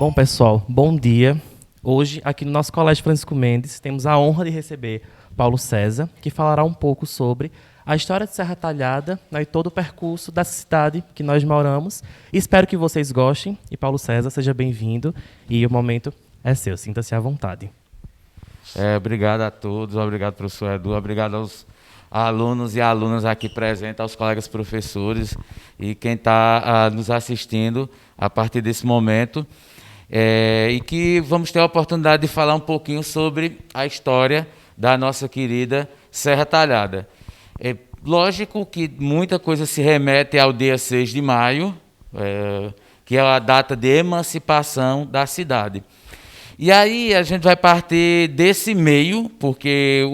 Bom, pessoal, bom dia. Hoje, aqui no nosso Colégio Francisco Mendes, temos a honra de receber Paulo César, que falará um pouco sobre a história de Serra Talhada, né, e todo o percurso da cidade que nós moramos. Espero que vocês gostem. E Paulo César, seja bem-vindo. E o momento é seu, sinta-se à vontade. Obrigado a todos, obrigado, professor Edu, obrigado aos alunos e alunas aqui presentes, aos colegas professores e quem está nos assistindo a partir desse momento. E que vamos ter a oportunidade de falar um pouquinho sobre a história da nossa querida Serra Talhada. É lógico que muita coisa se remete ao dia 6 de maio, que é a data de emancipação da cidade. E aí a gente vai partir desse meio, porque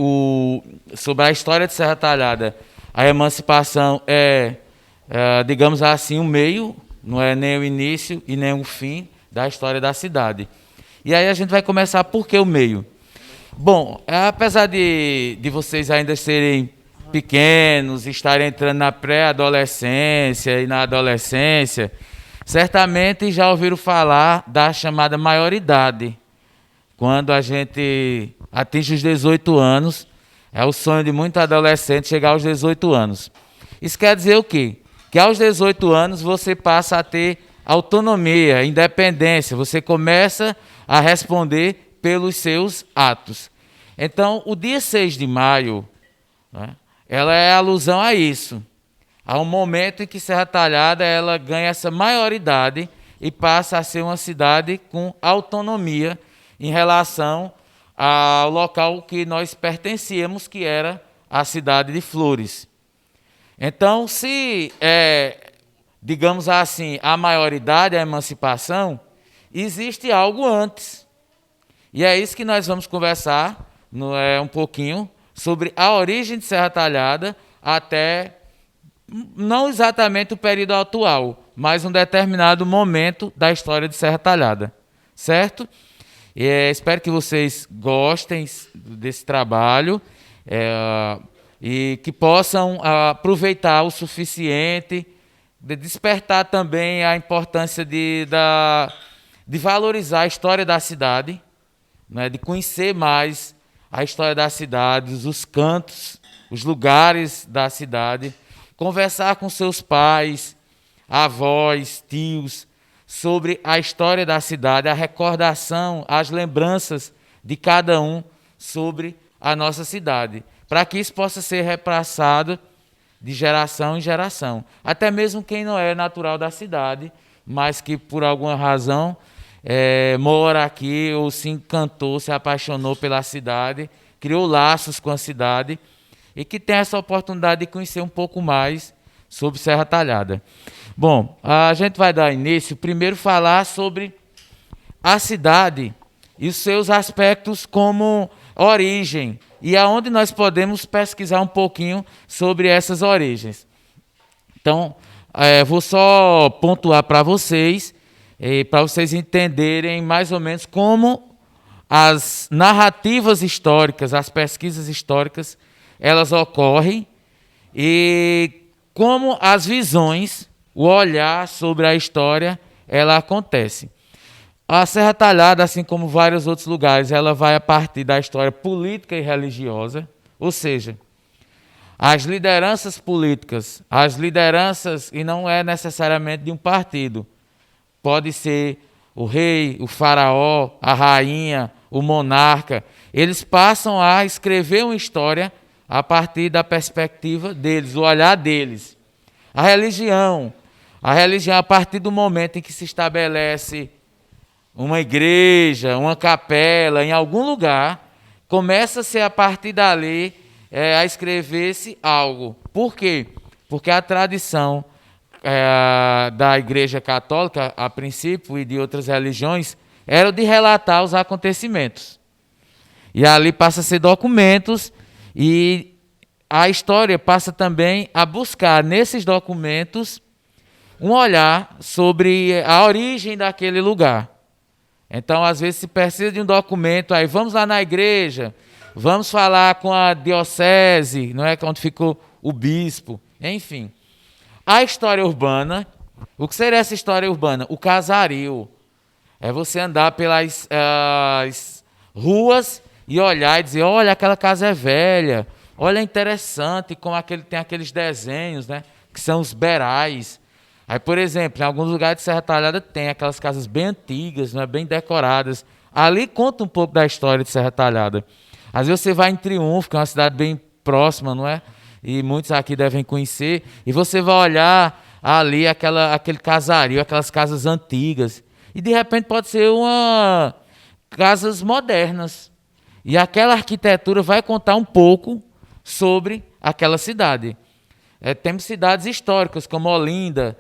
sobre a história de Serra Talhada, a emancipação digamos assim, um meio, não é nem o início e nem o fim da história da cidade. E aí a gente vai começar por que o meio? Bom, apesar de vocês ainda serem pequenos, estarem entrando na pré-adolescência e na adolescência, certamente já ouviram falar da chamada maioridade. Quando a gente atinge os 18 anos, é o sonho de muito adolescente chegar aos 18 anos. Isso quer dizer o quê? Que aos 18 anos você passa a ter autonomia, independência, você começa a responder pelos seus atos. Então, o dia 6 de maio, né, ela é alusão a isso, a um momento em que Serra Talhada ela ganha essa maioridade e passa a ser uma cidade com autonomia em relação ao local que nós pertencíamos, que era a cidade de Flores. Então, se digamos assim, a maioridade, a emancipação, existe algo antes. E é isso que nós vamos conversar um pouquinho sobre a origem de Serra Talhada até, não exatamente o período atual, mas um determinado momento da história de Serra Talhada. Certo? Espero que vocês gostem desse trabalho e que possam aproveitar o suficiente, de despertar também a importância de valorizar a história da cidade, né, de conhecer mais a história da cidade, os cantos, os lugares da cidade, conversar com seus pais, avós, tios, sobre a história da cidade, a recordação, as lembranças de cada um sobre a nossa cidade, para que isso possa ser repassado de geração em geração. Até mesmo quem não é natural da cidade, mas que por alguma razão mora aqui ou se encantou, se apaixonou pela cidade, criou laços com a cidade e que tem essa oportunidade de conhecer um pouco mais sobre Serra Talhada. Bom, a gente vai dar início, primeiro falar sobre a cidade e os seus aspectos como origem, e aonde nós podemos pesquisar um pouquinho sobre essas origens. Então, vou só pontuar para vocês entenderem mais ou menos como as narrativas históricas, as pesquisas históricas, elas ocorrem e como as visões, o olhar sobre a história, ela acontece. A Serra Talhada, assim como vários outros lugares, ela vai a partir da história política e religiosa, ou seja, as lideranças políticas, e não é necessariamente de um partido, pode ser o rei, o faraó, a rainha, o monarca, eles passam a escrever uma história a partir da perspectiva deles, o olhar deles. A religião, a partir do momento em que se estabelece uma igreja, uma capela, em algum lugar, começa-se a partir dali a escrever-se algo. Por quê? Porque a tradição da Igreja Católica, a princípio, e de outras religiões, era de relatar os acontecimentos. E ali passa a ser documentos e a história passa também a buscar nesses documentos um olhar sobre a origem daquele lugar. Então, às vezes, se precisa de um documento, aí vamos lá na igreja, vamos falar com a diocese, não é, onde ficou o bispo, enfim. A história urbana, o que seria essa história urbana? O casario. É você andar pelas as ruas e olhar e dizer, olha, aquela casa é velha, olha, é interessante como tem aqueles desenhos, né, que são os berais. Aí, por exemplo, em alguns lugares de Serra Talhada tem aquelas casas bem antigas, né, bem decoradas. Ali conta um pouco da história de Serra Talhada. Às vezes você vai em Triunfo, que é uma cidade bem próxima, não é? E muitos aqui devem conhecer, e você vai olhar ali aquele casario, aquelas casas antigas, e de repente pode ser casas modernas. E aquela arquitetura vai contar um pouco sobre aquela cidade. Temos cidades históricas, como Olinda,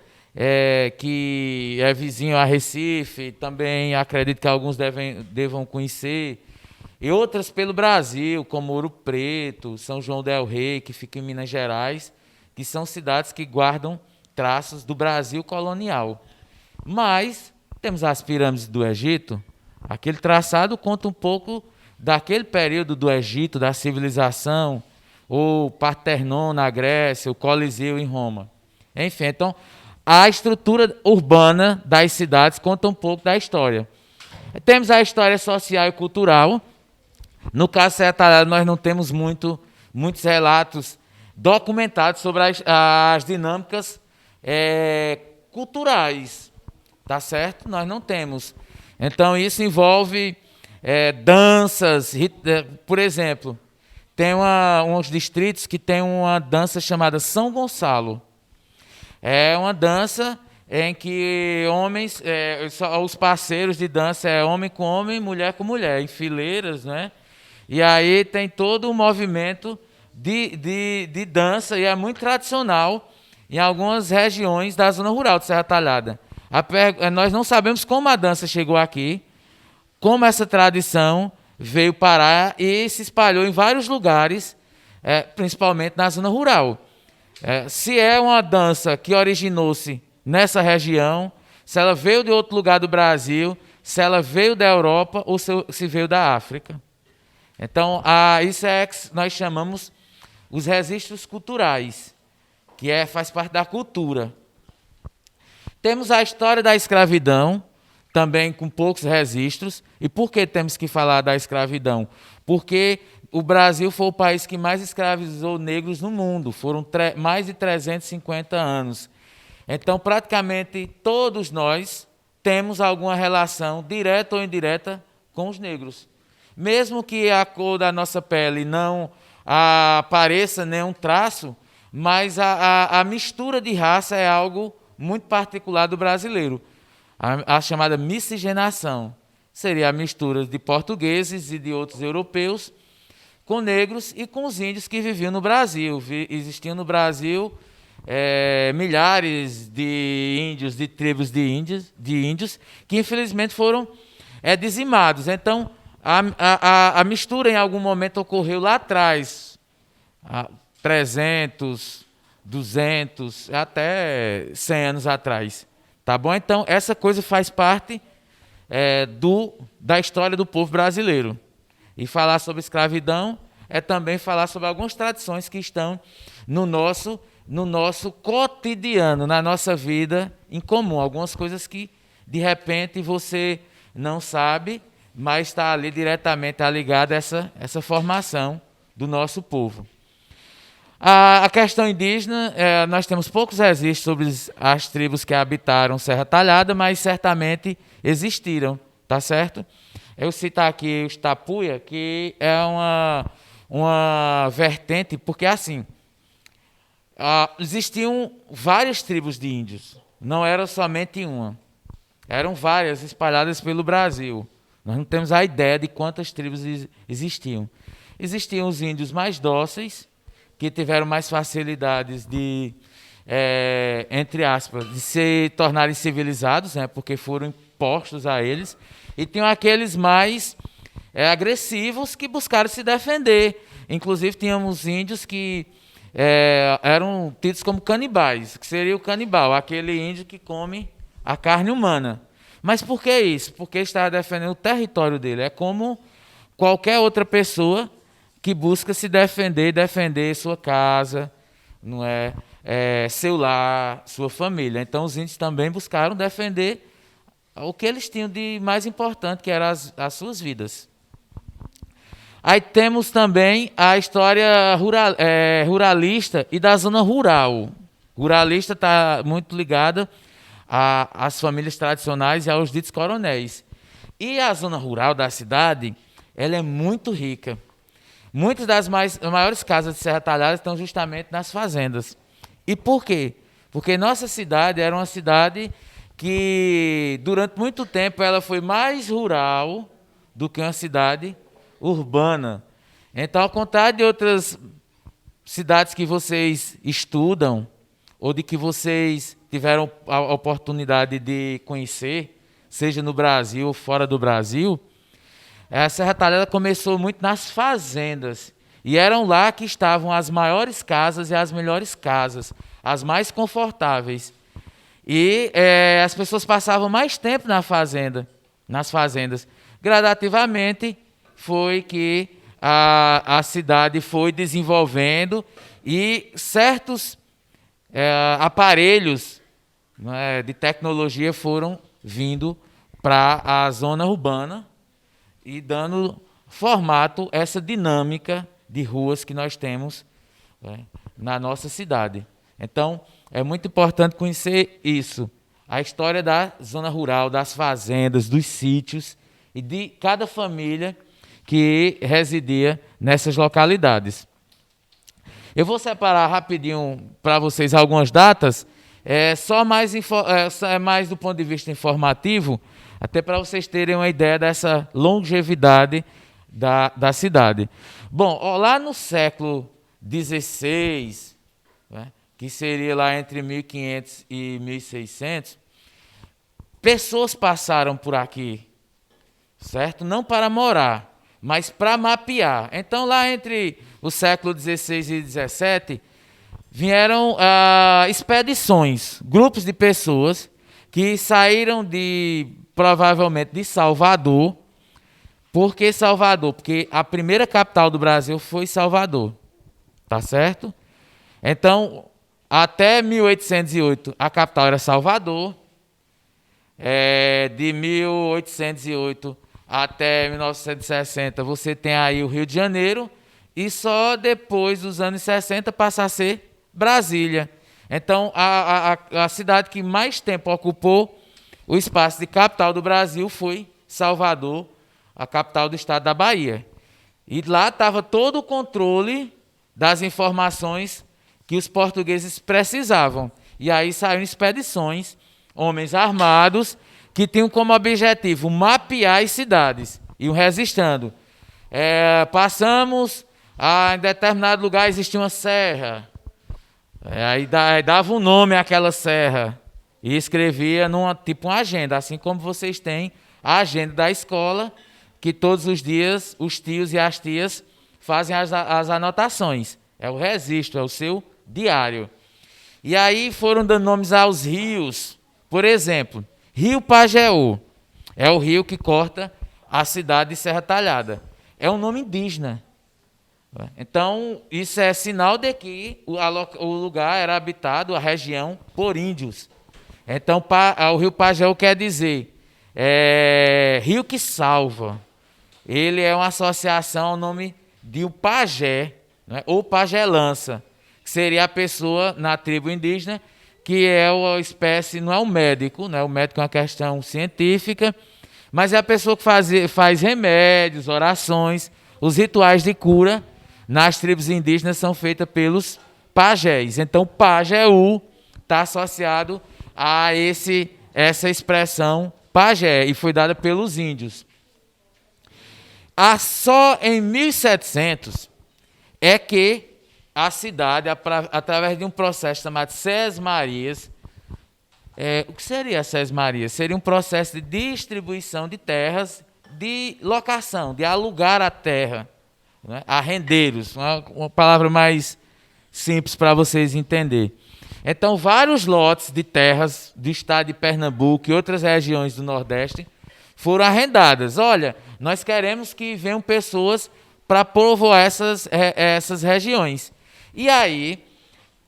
que é vizinho a Recife, também acredito que alguns devam conhecer. E outras pelo Brasil, como Ouro Preto, São João del Rei, que fica em Minas Gerais, que são cidades que guardam traços do Brasil colonial. Mas temos as pirâmides do Egito. Aquele traçado conta um pouco daquele período do Egito, da civilização, o Partenon na Grécia, o Coliseu em Roma. Enfim, então, a estrutura urbana das cidades conta um pouco da história. Temos a história social e cultural. No caso de Serra Talhada, nós não temos muitos relatos documentados sobre as dinâmicas culturais, tá certo? Nós não temos. Então, isso envolve danças, por exemplo, tem uns distritos que tem uma dança chamada São Gonçalo. É uma dança em que homens, os parceiros de dança é homem com homem, mulher com mulher, em fileiras, né? E aí tem todo um movimento de dança, e é muito tradicional em algumas regiões da zona rural de Serra Talhada. Nós não sabemos como a dança chegou aqui, como essa tradição veio parar e se espalhou em vários lugares, principalmente na zona rural. Se é uma dança que originou-se nessa região, se ela veio de outro lugar do Brasil, se ela veio da Europa ou se veio da África. Então, isso é que nós chamamos os registros culturais, que faz parte da cultura. Temos a história da escravidão, também com poucos registros. E por que temos que falar da escravidão? Porque o Brasil foi o país que mais escravizou negros no mundo. Foram mais de 350 anos. Então, praticamente todos nós temos alguma relação, direta ou indireta, com os negros. Mesmo que a cor da nossa pele não apareça nenhum traço, mas a mistura de raça é algo muito particular do brasileiro. A chamada miscigenação seria a mistura de portugueses e de outros europeus com negros e com os índios que viviam no Brasil. Existiam no Brasil milhares de índios, de tribos de índios que infelizmente foram dizimados. Então, a mistura em algum momento ocorreu lá atrás, 300, 200, até 100 anos atrás. Tá bom? Então, essa coisa faz parte da história do povo brasileiro. E falar sobre escravidão é também falar sobre algumas tradições que estão no nosso cotidiano, na nossa vida em comum. Algumas coisas que, de repente, você não sabe, mas está ali diretamente ligada a essa formação do nosso povo. A questão indígena, nós temos poucos registros sobre as tribos que habitaram Serra Talhada, mas certamente existiram, tá certo? Eu citar aqui os Tapuia, que é uma vertente, porque assim, existiam várias tribos de índios, não era somente uma, eram várias espalhadas pelo Brasil. Nós não temos a ideia de quantas tribos existiam. Existiam os índios mais dóceis, que tiveram mais facilidades de, entre aspas, de se tornarem civilizados, né, porque foram impostos a eles. E tinham aqueles mais agressivos que buscaram se defender. Inclusive, tínhamos índios que eram tidos como canibais, que seria o canibal, aquele índio que come a carne humana. Mas por que isso? Porque estava defendendo o território dele. É como qualquer outra pessoa que busca se defender sua casa, não seu lar, sua família. Então, os índios também buscaram defender o que eles tinham de mais importante, que eram as suas vidas. Aí temos também a história ruralista e da zona rural. Ruralista está muito ligada às famílias tradicionais e aos ditos coronéis. E a zona rural da cidade, ela é muito rica. Muitas das maiores casas de Serra Talhada estão justamente nas fazendas. E por quê? Porque nossa cidade era uma cidade que, durante muito tempo, ela foi mais rural do que uma cidade urbana. Então, ao contrário de outras cidades que vocês estudam, ou de que vocês tiveram a oportunidade de conhecer, seja no Brasil ou fora do Brasil, a Serra Talhada começou muito nas fazendas. E eram lá que estavam as maiores casas e as melhores casas, as mais confortáveis. E as pessoas passavam mais tempo nas fazendas. Gradativamente foi que a cidade foi desenvolvendo e certos aparelhos, né, de tecnologia foram vindo para a zona urbana e dando formato, essa dinâmica de ruas que nós temos, né, na nossa cidade. Então, é muito importante conhecer isso, a história da zona rural, das fazendas, dos sítios e de cada família que residia nessas localidades. Eu vou separar rapidinho para vocês algumas datas, mais do ponto de vista informativo, até para vocês terem uma ideia dessa longevidade da cidade. Bom, lá no século XVI, né, que seria lá entre 1500 e 1600, pessoas passaram por aqui, certo? Não para morar, mas para mapear. Então, lá entre o século XVI e XVII, vieram expedições, grupos de pessoas que saíram provavelmente de Salvador. Por que Salvador? Porque a primeira capital do Brasil foi Salvador, tá certo? Então, até 1808, a capital era Salvador. De 1808 até 1960, você tem aí o Rio de Janeiro, e só depois dos anos 60 passa a ser Brasília. Então, a cidade que mais tempo ocupou o espaço de capital do Brasil foi Salvador, a capital do estado da Bahia. E lá estava todo o controle das informações que os portugueses precisavam. E aí saíram expedições, homens armados, que tinham como objetivo mapear as cidades, iam registrando. Passamos em determinado lugar, existia uma serra. Aí dava um nome àquela serra e escrevia tipo uma agenda, assim como vocês têm a agenda da escola, que todos os dias os tios e as tias fazem as anotações. É o registro, é o seu diário. E aí foram dando nomes aos rios. Por exemplo, Rio Pajeú é o rio que corta a cidade de Serra Talhada. É um nome indígena. Então, isso é sinal de que o lugar era habitado, a região, por índios. Então, o Rio Pajeú quer dizer rio que salva. Ele é uma associação ao nome de um pajé, né, ou pajelança, que seria a pessoa na tribo indígena, que é uma espécie, não é um médico, né, o médico é uma questão científica, mas é a pessoa que faz remédios, orações, os rituais de cura nas tribos indígenas são feitos pelos pajés. Então, Pajeú está associado a essa expressão pajé, e foi dada pelos índios. Só em 1700 é que a cidade, através de um processo chamado Sesmarias, o que seria Sesmarias? Seria um processo de distribuição de terras, de locação, de alugar a terra, né, arrendeiros, uma palavra mais simples para vocês entenderem. Então, vários lotes de terras do estado de Pernambuco e outras regiões do Nordeste foram arrendadas. Olha, nós queremos que venham pessoas para povoar essas regiões. E aí,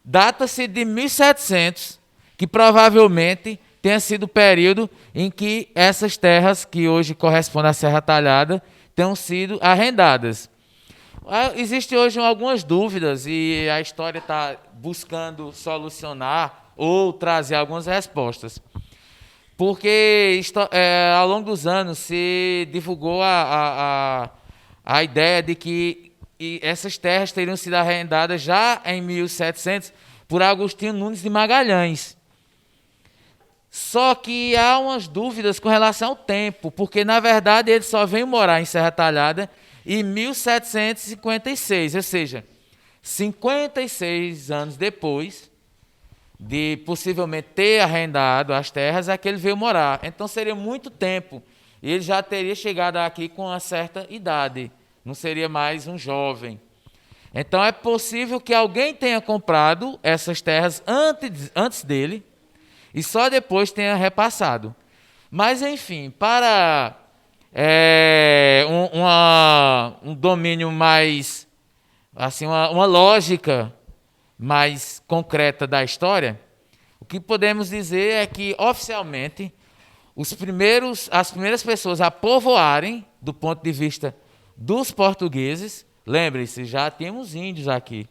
data-se de 1700, que provavelmente tenha sido o período em que essas terras, que hoje correspondem à Serra Talhada, tenham sido arrendadas. Existem hoje algumas dúvidas e a história está buscando solucionar ou trazer algumas respostas. Porque ao longo dos anos se divulgou a ideia de que essas terras teriam sido arrendadas já em 1700 por Agostinho Nunes de Magalhães. Só que há umas dúvidas com relação ao tempo, porque na verdade ele só veio morar em Serra Talhada em 1756, ou seja, 56 anos depois de possivelmente ter arrendado as terras, é que ele veio morar. Então seria muito tempo. E ele já teria chegado aqui com uma certa idade. Não seria mais um jovem. Então é possível que alguém tenha comprado essas terras antes dele e só depois tenha repassado. Mas, enfim, para um domínio mais, assim, uma lógica mais concreta da história, o que podemos dizer é que, oficialmente, as primeiras pessoas a povoarem, do ponto de vista dos portugueses, lembre-se, já temos índios aqui,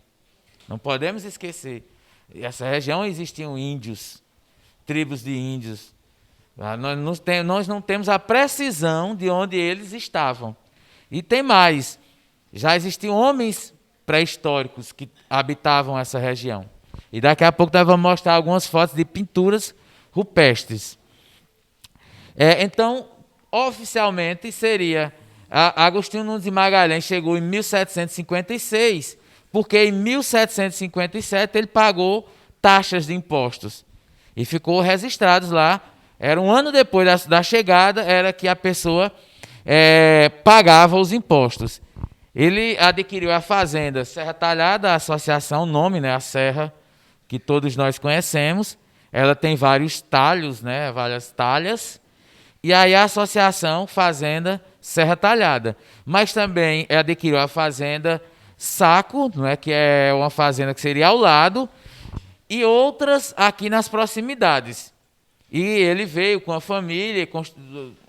não podemos esquecer, essa região existiam índios, tribos de índios, nós não temos a precisão de onde eles estavam. E tem mais, já existiam homens pré-históricos que habitavam essa região. E daqui a pouco nós vamos mostrar algumas fotos de pinturas rupestres. Então, oficialmente, seria Agostinho Nunes de Magalhães chegou em 1756, porque em 1757 ele pagou taxas de impostos. E ficou registrados lá. Era um ano depois da chegada, era que a pessoa pagava os impostos. Ele adquiriu a fazenda Serra Talhada, a associação, o nome, né, a serra que todos nós conhecemos. Ela tem vários talhos, né, várias talhas. E aí a associação Fazenda Serra Talhada. Mas também adquiriu a fazenda Saco, não é, que é uma fazenda que seria ao lado, e outras aqui nas proximidades. E ele veio com a família,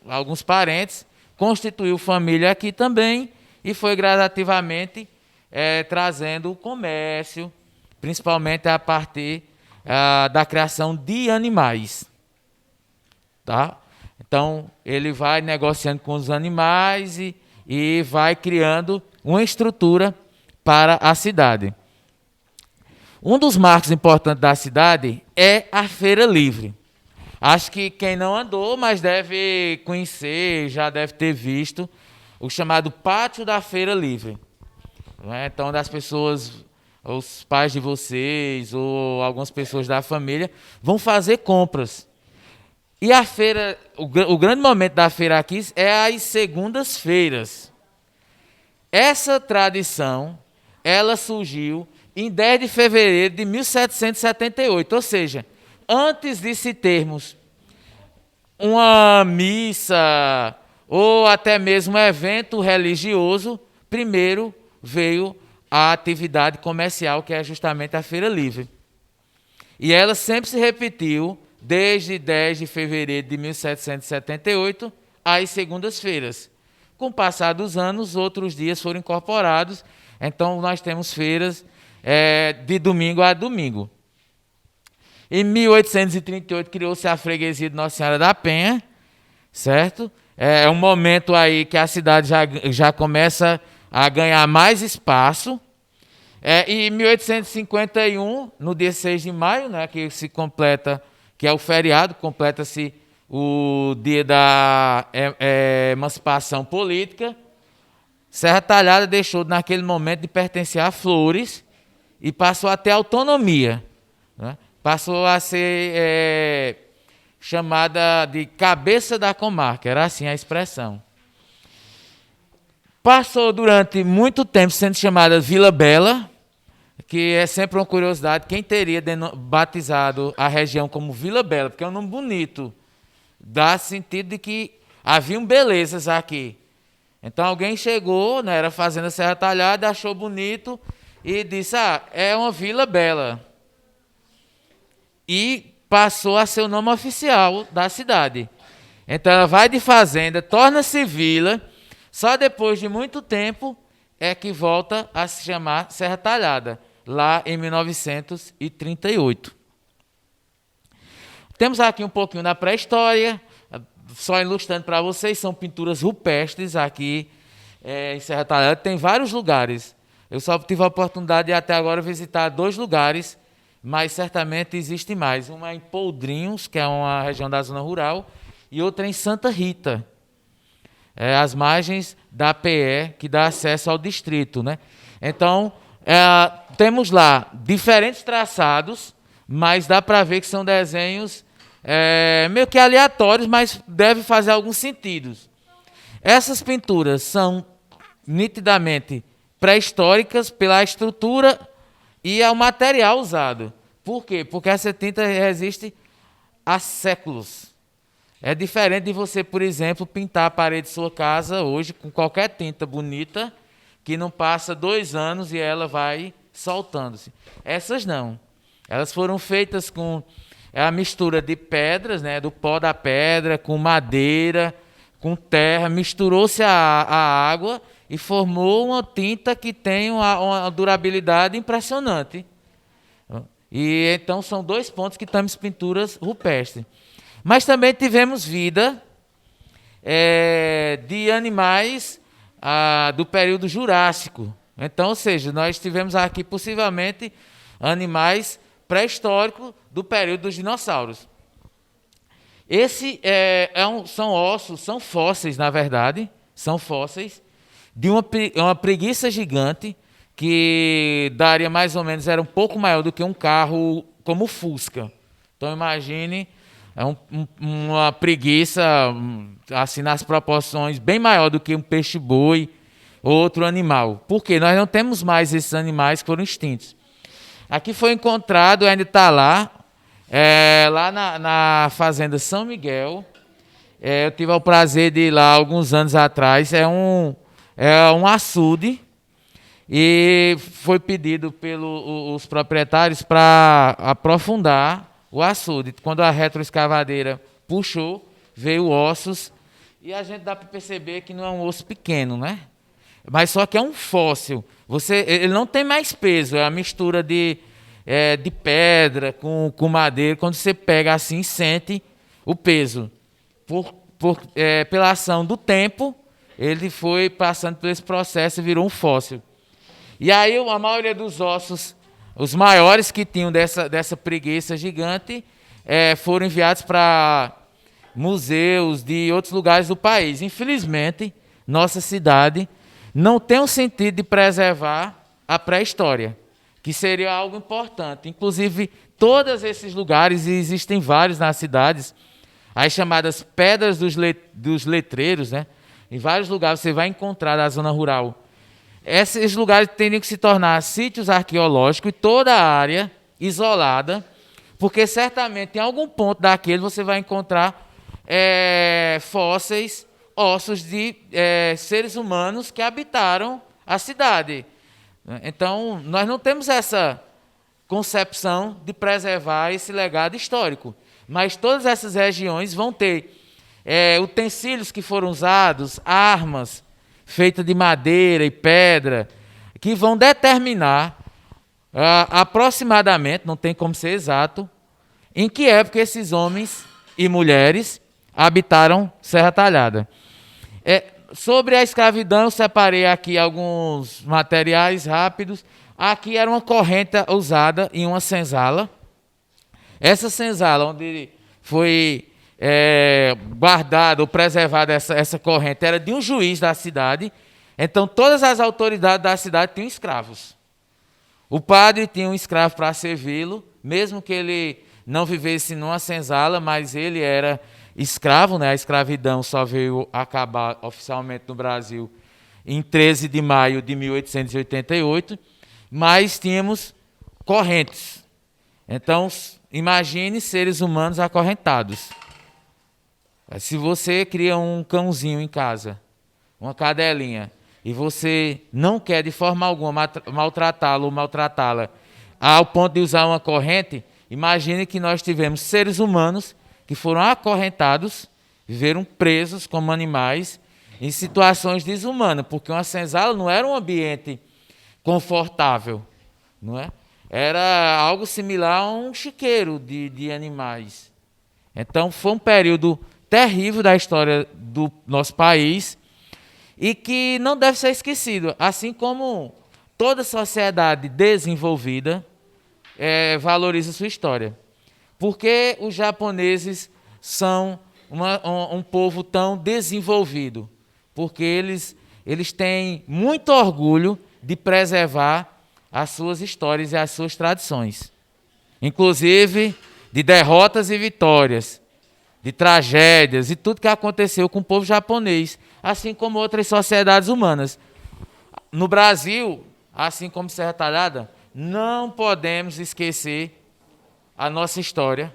alguns parentes, constituiu família aqui também, e foi gradativamente trazendo o comércio, principalmente a partir da criação de animais. Tá? Então, ele vai negociando com os animais e vai criando uma estrutura para a cidade. Um dos marcos importantes da cidade é a Feira Livre. Acho que quem não andou, mas deve conhecer, já deve ter visto, o chamado Pátio da Feira Livre. Então, das pessoas, os pais de vocês ou algumas pessoas da família vão fazer compras. E a feira, o grande momento da feira aqui é as segundas-feiras. Essa tradição, ela surgiu em 10 de fevereiro de 1778, ou seja, antes de se termos uma missa ou até mesmo um evento religioso, primeiro veio a atividade comercial, que é justamente a Feira Livre. E ela sempre se repetiu desde 10 de fevereiro de 1778 às segundas-feiras. Com o passar dos anos, outros dias foram incorporados, então nós temos feiras de domingo a domingo. Em 1838 criou-se a freguesia de Nossa Senhora da Penha, certo? É um momento aí que a cidade já começa a ganhar mais espaço. E em 1851, no dia 6 de maio, né, que se completa, que é o feriado, completa-se o dia da emancipação política, Serra Talhada deixou naquele momento de pertencer a Flores e passou a ter autonomia, né? Passou a ser chamada de cabeça da comarca, era assim a expressão. Passou durante muito tempo sendo chamada Vila Bela, que é sempre uma curiosidade, quem teria batizado a região como Vila Bela, porque é um nome bonito, dá sentido de que haviam belezas aqui. Então alguém chegou, né, era fazenda Serra Talhada, achou bonito e disse, é uma Vila Bela. E passou a ser o nome oficial da cidade. Então ela vai de fazenda, torna-se vila, só depois de muito tempo é que volta a se chamar Serra Talhada, lá em 1938. Temos aqui um pouquinho da pré-história, só ilustrando para vocês, são pinturas rupestres aqui em Serra Talhada, tem vários lugares. Eu só tive a oportunidade de até agora visitar 2 lugares, mas certamente existem mais. Uma é em Poldrinhos, que é uma região da zona rural, e outra em Santa Rita, às margens da PE, que dá acesso ao distrito, né? Então, temos lá diferentes traçados, mas dá para ver que são desenhos meio que aleatórios, mas deve fazer alguns sentidos. Essas pinturas são nitidamente pré-históricas pela estrutura e ao material usado. Por quê? Porque essa tinta resiste há séculos. É diferente de você, por exemplo, pintar a parede de sua casa hoje com qualquer tinta bonita, que não passa 2 anos e ela vai soltando-se. Essas não. Elas foram feitas com a mistura de pedras, né, do pó da pedra, com madeira, com terra, misturou-se a água e formou uma tinta que tem uma durabilidade impressionante. E então são 2 pontos que temos pinturas rupestres. Mas também tivemos vida de animais do período Jurássico. Então, ou seja, nós tivemos aqui possivelmente animais pré-históricos do período dos dinossauros. São ossos, são fósseis, na verdade, são fósseis de uma preguiça gigante que daria mais ou menos, era um pouco maior do que um carro como o Fusca. Então imagine, uma preguiça assim nas proporções bem maior do que um peixe-boi ou outro animal. Por quê? Nós não temos mais esses animais que foram extintos. Aqui foi encontrado, ainda está lá, lá na fazenda São Miguel. Eu tive o prazer de ir lá alguns anos atrás. É um açude e foi pedido pelos proprietários para aprofundar o açude. Quando a retroescavadeira puxou, veio ossos e a gente dá para perceber que não é um osso pequeno, né? Mas só que é um fóssil. Ele não tem mais peso, é a mistura de pedra com madeira. Quando você pega assim, sente o peso. Pela ação do tempo, ele foi passando por esse processo e virou um fóssil. E aí a maioria dos ossos, os maiores que tinham dessa preguiça gigante, foram enviados para museus de outros lugares do país. Infelizmente, nossa cidade não tem o sentido de preservar a pré-história, que seria algo importante. Inclusive, todos esses lugares, e existem vários nas cidades, as chamadas pedras dos letreiros, né? Em vários lugares você vai encontrar na zona rural. Esses lugares teriam que se tornar sítios arqueológicos e toda a área isolada, porque certamente em algum ponto daquele você vai encontrar fósseis, ossos de seres humanos que habitaram a cidade. Então, nós não temos essa concepção de preservar esse legado histórico, mas todas essas regiões vão ter utensílios que foram usados, armas feitas de madeira e pedra, que vão determinar aproximadamente, não tem como ser exato, em que época esses homens e mulheres habitaram Serra Talhada. Sobre a escravidão, eu separei aqui alguns materiais rápidos. Aqui era uma corrente usada em uma senzala. Essa senzala, onde foi guardada ou preservada essa corrente, era de um juiz da cidade. Então, todas as autoridades da cidade tinham escravos. O padre tinha um escravo para servi-lo, mesmo que ele não vivesse numa senzala, mas ele era escravo, né? A escravidão só veio acabar oficialmente no Brasil em 13 de maio de 1888, mas tínhamos correntes. Então, imagine seres humanos acorrentados. Se você cria um cãozinho em casa, uma cadelinha, e você não quer de forma alguma maltratá-lo ou maltratá-la ao ponto de usar uma corrente, Imagine que nós tivemos seres humanos que foram acorrentados, viveram presos como animais em situações desumanas, porque uma senzala não era um ambiente confortável, não é? Era algo similar a um chiqueiro de animais. Então, foi um período terrível da história do nosso país e que não deve ser esquecido, assim como toda sociedade desenvolvida valoriza sua história. Porque os japoneses são um povo tão desenvolvido? Porque eles têm muito orgulho de preservar as suas histórias e as suas tradições. Inclusive de derrotas e vitórias, de tragédias e tudo que aconteceu com o povo japonês, assim como outras sociedades humanas. No Brasil, assim como Serra Talhada, não podemos esquecer a nossa história,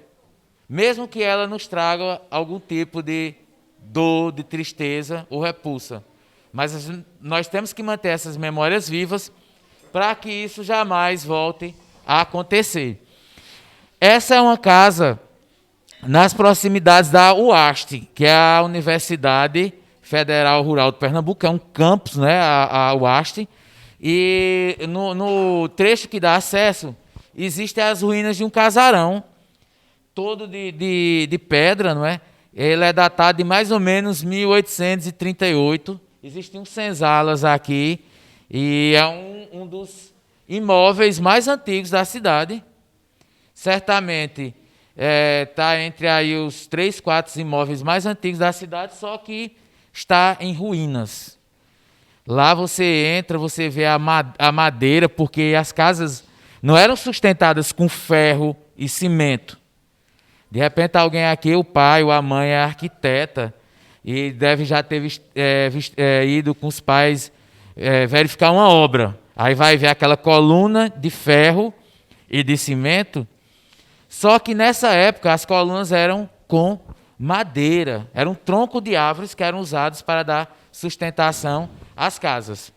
mesmo que ela nos traga algum tipo de dor, de tristeza ou repulsa. Mas nós temos que manter essas memórias vivas para que isso jamais volte a acontecer. Essa é uma casa nas proximidades da UAST, que é a Universidade Federal Rural de Pernambuco, é um campus, né, a UAST, e no trecho que dá acesso, existem as ruínas de um casarão, todo de pedra, não é? Ele é datado de mais ou menos 1838. Existem senzalas aqui, e é um dos imóveis mais antigos da cidade. Certamente está entre aí os 3, 4 imóveis mais antigos da cidade, só que está em ruínas. Lá você entra, você vê a madeira, porque as casas não eram sustentadas com ferro e cimento. De repente alguém aqui, o pai ou a mãe é arquiteta, e deve já ter ido com os pais verificar uma obra. Aí vai ver aquela coluna de ferro e de cimento. Só que nessa época as colunas eram com madeira, eram troncos de árvores que eram usados para dar sustentação às casas.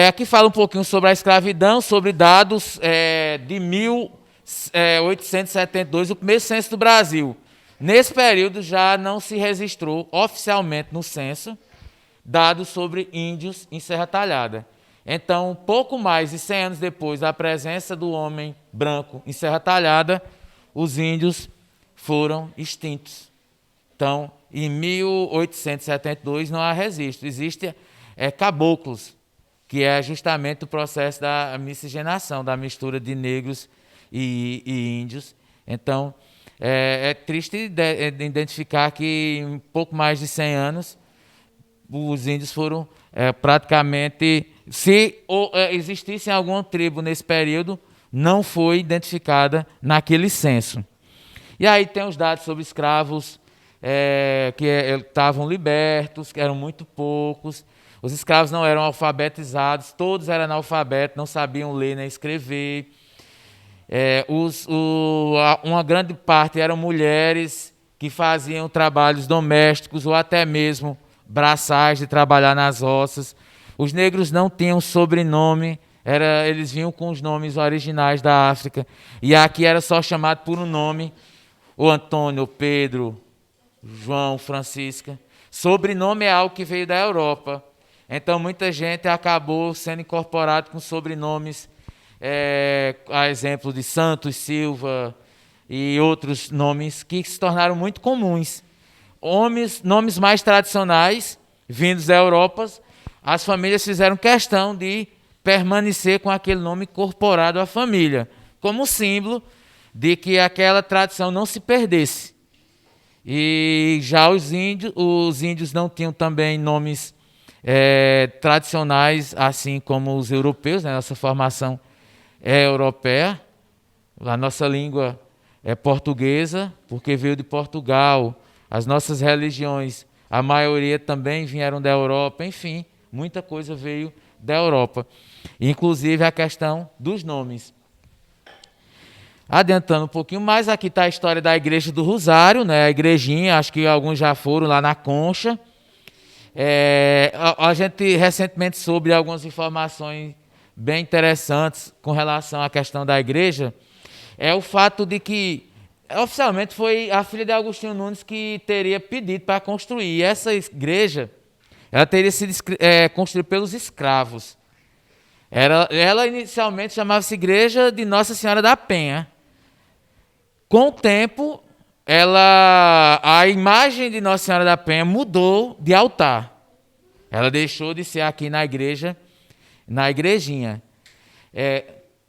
Aqui fala um pouquinho sobre a escravidão, sobre dados de 1872, o primeiro censo do Brasil. Nesse período já não se registrou oficialmente no censo dados sobre índios em Serra Talhada. Então, pouco mais de 100 anos depois da presença do homem branco em Serra Talhada, os índios foram extintos. Então, em 1872 não há registro. Existem caboclos, que é justamente o processo da miscigenação, da mistura de negros e índios. Então, é triste identificar que em pouco mais de 100 anos, os índios foram praticamente... Se existisse alguma tribo nesse período, não foi identificada naquele censo. E aí tem os dados sobre escravos que estavam libertos, que eram muito poucos. Os escravos não eram alfabetizados, todos eram analfabetos, não sabiam ler nem escrever. Uma grande parte eram mulheres que faziam trabalhos domésticos ou até mesmo braçais de trabalhar nas roças. Os negros não tinham sobrenome, eles vinham com os nomes originais da África. E aqui era só chamado por um nome, o Antônio, o Pedro, João, Francisca. Sobrenome é algo que veio da Europa. Então muita gente acabou sendo incorporado com sobrenomes, a exemplo de Santos, Silva e outros nomes que se tornaram muito comuns. Nomes mais tradicionais, vindos da Europa, as famílias fizeram questão de permanecer com aquele nome incorporado à família, como símbolo de que aquela tradição não se perdesse. E já os índios não tinham também nomes tradicionais, assim como os europeus, né? Nossa formação é europeia, a nossa língua é portuguesa, porque veio de Portugal, as nossas religiões, a maioria também vieram da Europa, enfim, muita coisa veio da Europa, inclusive a questão dos nomes. Adiantando um pouquinho mais, aqui está a história da Igreja do Rosário, né? A igrejinha, acho que alguns já foram lá na Concha. A gente recentemente soube algumas informações bem interessantes com relação à questão da igreja é o fato de que, oficialmente, foi a filha de Agostinho Nunes que teria pedido para construir. E essa igreja, ela teria sido construída pelos escravos. Ela inicialmente chamava-se Igreja de Nossa Senhora da Penha. Com o tempo, a imagem de Nossa Senhora da Penha mudou de altar. Ela deixou de ser aqui na igreja, na igrejinha.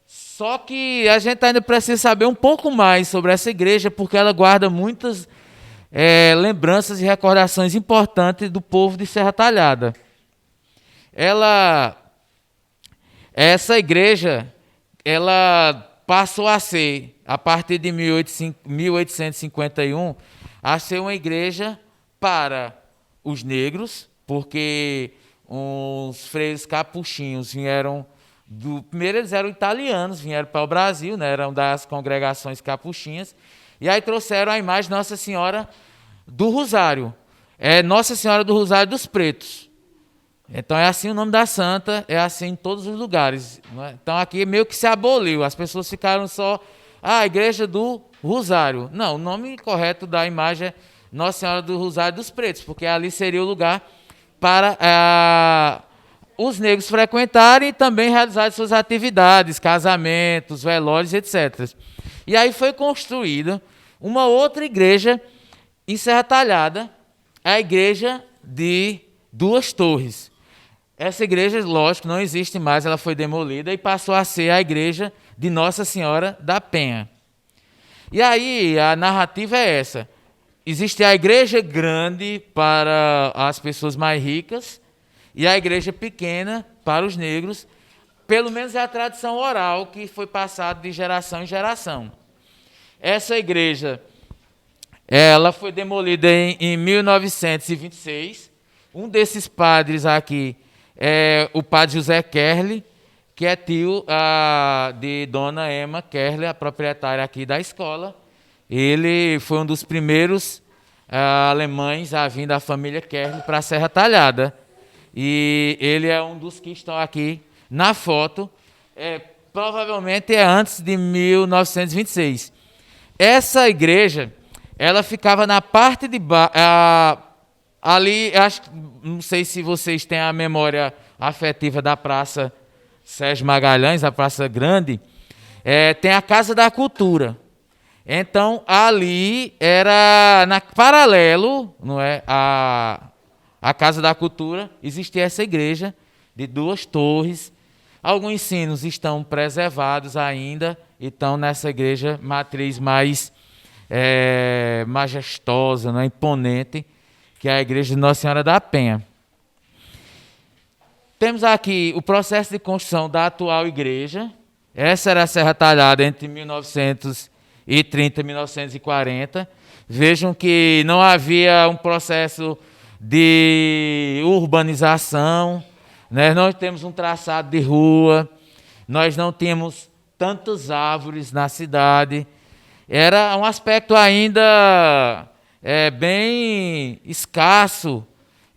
Só que a gente ainda precisa saber um pouco mais sobre essa igreja, porque ela guarda muitas lembranças e recordações importantes do povo de Serra Talhada. Essa igreja, ela passou a ser, a partir de 1851, a ser uma igreja para os negros, porque os freios capuchinhos vieram primeiro eles eram italianos, vieram para o Brasil, né, eram das congregações capuchinhas, e aí trouxeram a imagem de Nossa Senhora do Rosário. Nossa Senhora do Rosário dos Pretos. Então é assim o nome da santa, é assim em todos os lugares. Né? Então aqui meio que se aboliu, as pessoas ficaram só, a Igreja do Rosário. Não, o nome correto da imagem é Nossa Senhora do Rosário dos Pretos, porque ali seria o lugar para os negros frequentarem e também realizarem suas atividades, casamentos, velórios, etc. E aí foi construída uma outra igreja em Serra Talhada, a Igreja de Duas Torres. Essa igreja, lógico, não existe mais, ela foi demolida e passou a ser a Igreja de Nossa Senhora da Penha. E aí a narrativa é essa. Existe a igreja grande para as pessoas mais ricas e a igreja pequena para os negros. Pelo menos é a tradição oral que foi passada de geração em geração. Essa igreja, ela foi demolida em 1926. Um desses padres aqui é o padre José Kerle, que é tio de Dona Emma Kerle, a proprietária aqui da escola. Ele foi um dos primeiros alemães a vir da família Kerle para a Serra Talhada. E ele é um dos que estão aqui na foto. Provavelmente é antes de 1926. Essa igreja, ela ficava na parte de baixo. Ali, não sei se vocês têm a memória afetiva da Praça Sérgio Magalhães, a Praça Grande. Tem a Casa da Cultura. Então, ali era paralelo, não é, a Casa da Cultura, existia essa igreja de duas torres. Alguns sinos estão preservados ainda e estão nessa igreja matriz mais majestosa, né, imponente, que é a Igreja de Nossa Senhora da Penha. Temos aqui o processo de construção da atual igreja. Essa era a Serra Talhada entre 1930 e 1940. Vejam que não havia um processo de urbanização, né? Nós temos um traçado de rua, nós não temos tantas árvores na cidade. Era um aspecto ainda bem escasso,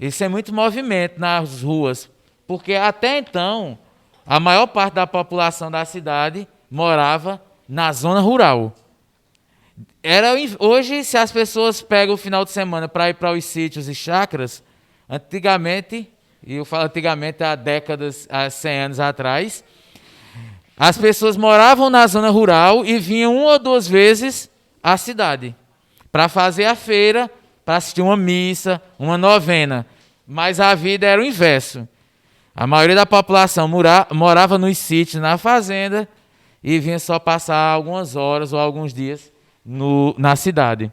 e sem muito movimento nas ruas, porque até então a maior parte da população da cidade morava na zona rural. Hoje, se as pessoas pegam o final de semana para ir para os sítios e chácaras, antigamente, e eu falo antigamente há décadas, há 100 anos atrás, as pessoas moravam na zona rural e vinham 1 ou 2 vezes à cidade para fazer a feira, para assistir uma missa, uma novena. Mas a vida era o inverso. A maioria da população morava nos sítios, na fazenda, e vinha só passar algumas horas ou alguns dias na cidade.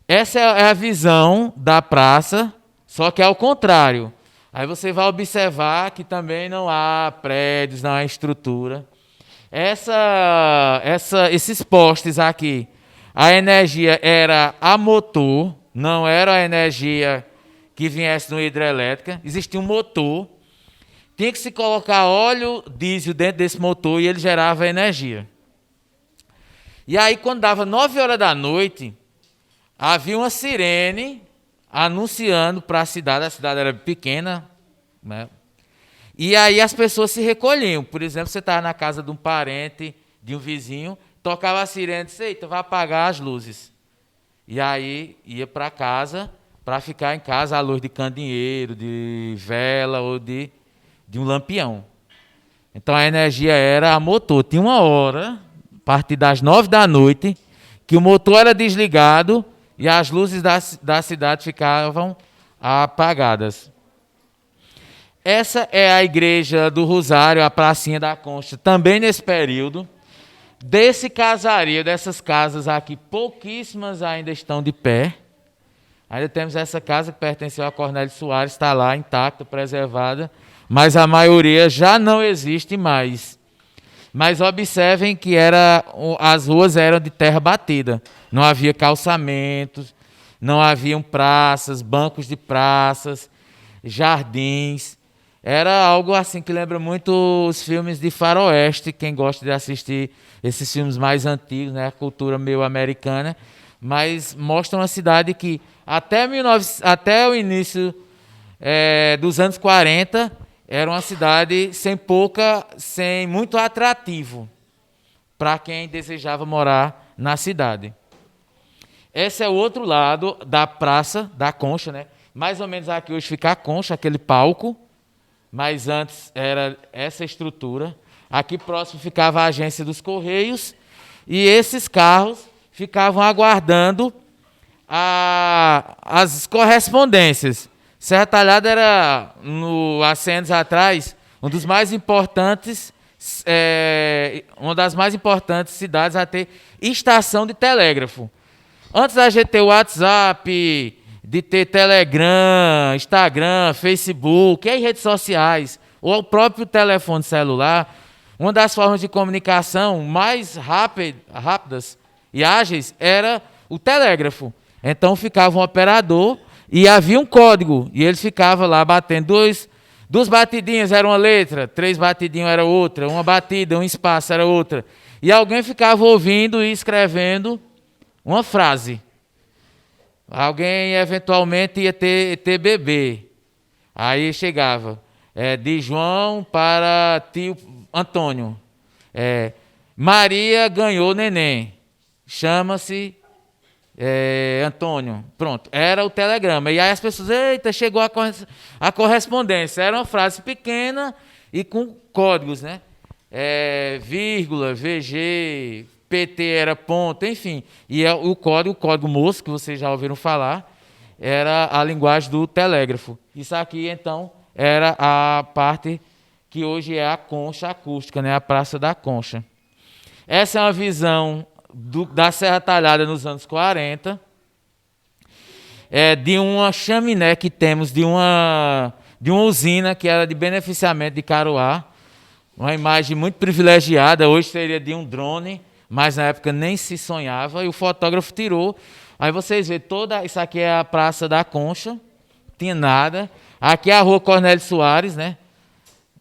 Essa é a visão da praça, só que é ao contrário. Aí você vai observar que também não há prédios, não há estrutura. Esses postes aqui, a energia era a motor, não era a energia que viesse no hidrelétrica. Existia um motor, tinha que se colocar óleo diesel dentro desse motor e ele gerava energia. E aí, quando dava 9 horas da noite, havia uma sirene anunciando para a cidade era pequena, né? E aí as pessoas se recolhiam. Por exemplo, você estava na casa de um parente, de um vizinho, tocava a sirene e disse, eita, vai apagar as luzes. E aí ia para casa, para ficar em casa à luz de candeeiro, de vela ou de um lampião. Então a energia era a motor. Tinha uma hora, a partir das 9 da noite, que o motor era desligado e as luzes da cidade ficavam apagadas. Essa é a igreja do Rosário, a Pracinha da Concha, também nesse período. Desse casario, dessas casas aqui, pouquíssimas ainda estão de pé. Ainda temos essa casa que pertenceu a Cornélio Soares, está lá intacta, preservada, mas a maioria já não existe mais. Mas observem que as ruas eram de terra batida, não havia calçamentos, não haviam praças, bancos de praças, jardins. Era algo assim que lembra muito os filmes de faroeste, quem gosta de assistir esses filmes mais antigos, né, a cultura meio americana, mas mostram uma cidade que até o início dos anos 40 era uma cidade sem muito atrativo para quem desejava morar na cidade. Esse é o outro lado da Praça da Concha, né? Mais ou menos aqui hoje fica a Concha, aquele palco, mas antes era essa estrutura. Aqui próximo ficava a agência dos Correios e esses carros ficavam aguardando as correspondências. Serra Talhada era, há 100 anos atrás, uma das mais importantes cidades a ter estação de telégrafo. Antes da gente ter o WhatsApp, de ter Telegram, Instagram, Facebook, e redes sociais, ou o próprio telefone celular, uma das formas de comunicação mais rápidas e ágeis era o telégrafo. Então ficava um operador e havia um código, e ele ficava lá batendo duas batidinhas era uma letra, 3 batidinhas era outra, uma batida, um espaço era outra. E alguém ficava ouvindo e escrevendo uma frase. Alguém eventualmente ia ter bebê. Aí chegava, de João para tio Antônio. Maria ganhou neném. Chama-se Antônio. Pronto, era o telegrama. E aí as pessoas, eita, chegou a correspondência. Era uma frase pequena e com códigos, né? Vírgula, VG, PT era ponto, enfim. E o código Morse, que vocês já ouviram falar, era a linguagem do telégrafo. Isso aqui, então, era a parte que hoje é a concha acústica, né? A Praça da Concha. Essa é uma visão da Serra Talhada nos anos 40, de uma chaminé que temos de uma usina que era de beneficiamento de Caruá. Uma imagem muito privilegiada, hoje seria de um drone, mas na época nem se sonhava, e o fotógrafo tirou. Aí vocês veem, isso aqui é a Praça da Concha, não tinha nada. Aqui é a Rua Cornélio Soares, né?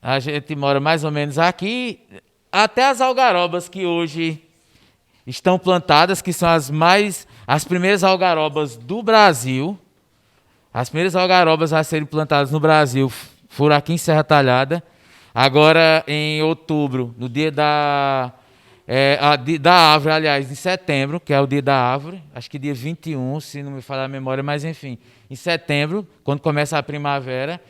A gente mora mais ou menos aqui. Até as algarobas que hoje estão plantadas, que são as primeiras algarobas do Brasil. As primeiras algarobas a serem plantadas no Brasil foram aqui em Serra Talhada. Agora, em outubro, no dia da árvore, aliás, em setembro, que é o dia da árvore, acho que dia 21, se não me falhar a memória, mas enfim, em setembro, quando começa a primavera,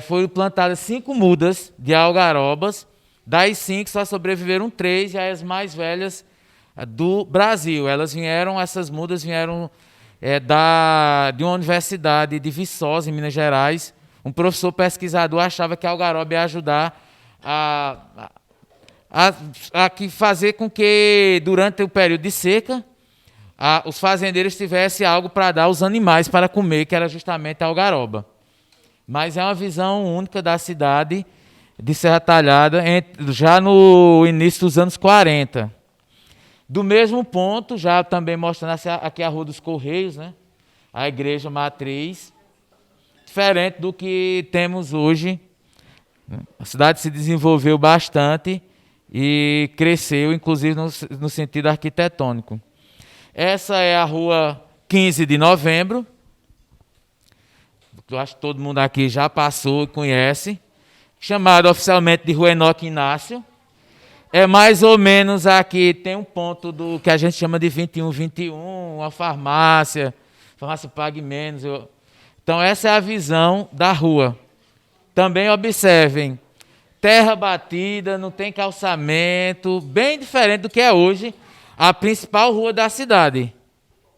foram plantadas 5 mudas de algarobas, das 5 só sobreviveram 3, e as mais velhas do Brasil. Essas mudas vieram de uma universidade de Viçosa, em Minas Gerais. Um professor pesquisador achava que a algaroba ia ajudar a fazer com que, durante o período de seca, os fazendeiros tivessem algo para dar aos animais para comer, que era justamente a algaroba. Mas é uma visão única da cidade de Serra Talhada, já no início dos anos 40. Do mesmo ponto, já também mostrando aqui a Rua dos Correios, né? A igreja matriz, diferente do que temos hoje. A cidade se desenvolveu bastante e cresceu, inclusive no sentido arquitetônico. Essa é a Rua 15 de Novembro. Eu acho que todo mundo aqui já passou e conhece. chamada oficialmente de Rua Enoque Inácio. É mais ou menos aqui, tem um ponto do que a gente chama de 21, uma farmácia Pague Menos. Então, essa é a visão da rua. Também observem, terra batida, não tem calçamento, bem diferente do que é hoje a principal rua da cidade.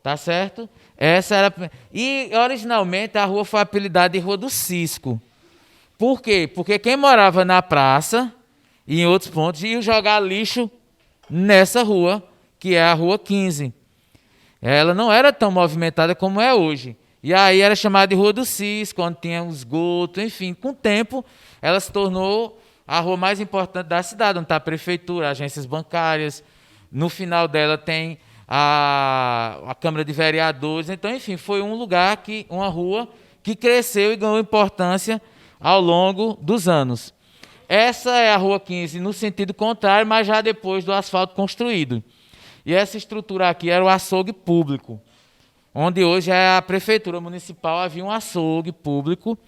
Tá certo? Essa era. E originalmente a rua foi apelidada de Rua do Cisco. Por quê? Porque quem morava na praça e em outros pontos ia jogar lixo nessa rua, que é a Rua 15. Ela não era tão movimentada como é hoje. E aí era chamada de Rua do Cisco, onde tinha um esgoto, enfim. Com o tempo, ela se tornou a rua mais importante da cidade, onde está a prefeitura, agências bancárias. No final dela tem a Câmara de Vereadores. Então, enfim, foi um lugar, uma rua que cresceu e ganhou importância ao longo dos anos. Essa é a Rua 15 no sentido contrário, mas já depois do asfalto construído. E essa estrutura aqui era o açougue público, onde hoje é a prefeitura municipal. Havia um açougue público,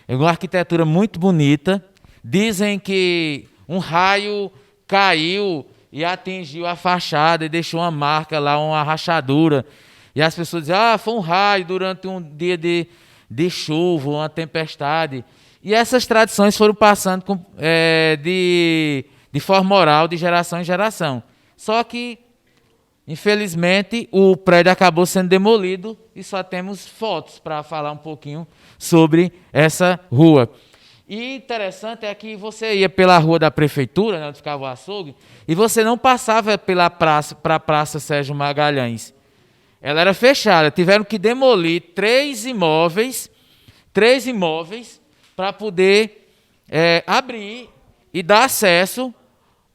uma arquitetura muito bonita. Dizem que um raio caiu e atingiu a fachada e deixou uma marca lá, uma rachadura. E as pessoas dizem, foi um raio durante um dia de chuva, uma tempestade. E essas tradições foram passando de forma oral, de geração em geração. Só que, infelizmente, o prédio acabou sendo demolido e só temos fotos para falar um pouquinho sobre essa rua. E interessante é que você ia pela rua da prefeitura, onde ficava o açougue, e você não passava pela praça para a Praça Sérgio Magalhães. Ela era fechada. Tiveram que demolir três imóveis para poder abrir e dar acesso,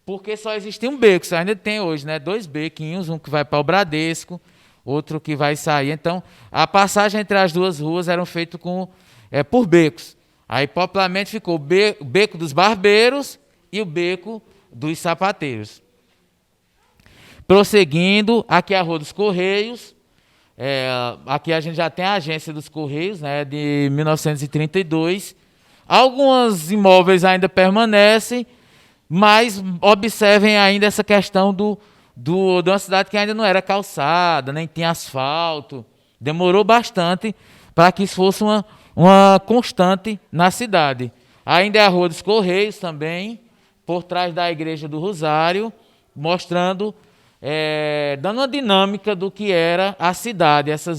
porque só existia um beco. Isso ainda tem hoje, né? 2 bequinhos, um que vai para o Bradesco, outro que vai sair. Então, a passagem entre as duas ruas era feita por becos. Aí, popularmente, ficou o beco dos barbeiros e o beco dos sapateiros. Prosseguindo, aqui é a Rua dos Correios. Aqui a gente já tem a agência dos Correios, né, de 1932. Alguns imóveis ainda permanecem, mas observem ainda essa questão de uma cidade que ainda não era calçada, nem tinha asfalto. Demorou bastante para que isso fosse uma constante na cidade. Ainda é a Rua dos Correios também, por trás da Igreja do Rosário, mostrando, dando uma dinâmica do que era a cidade, essa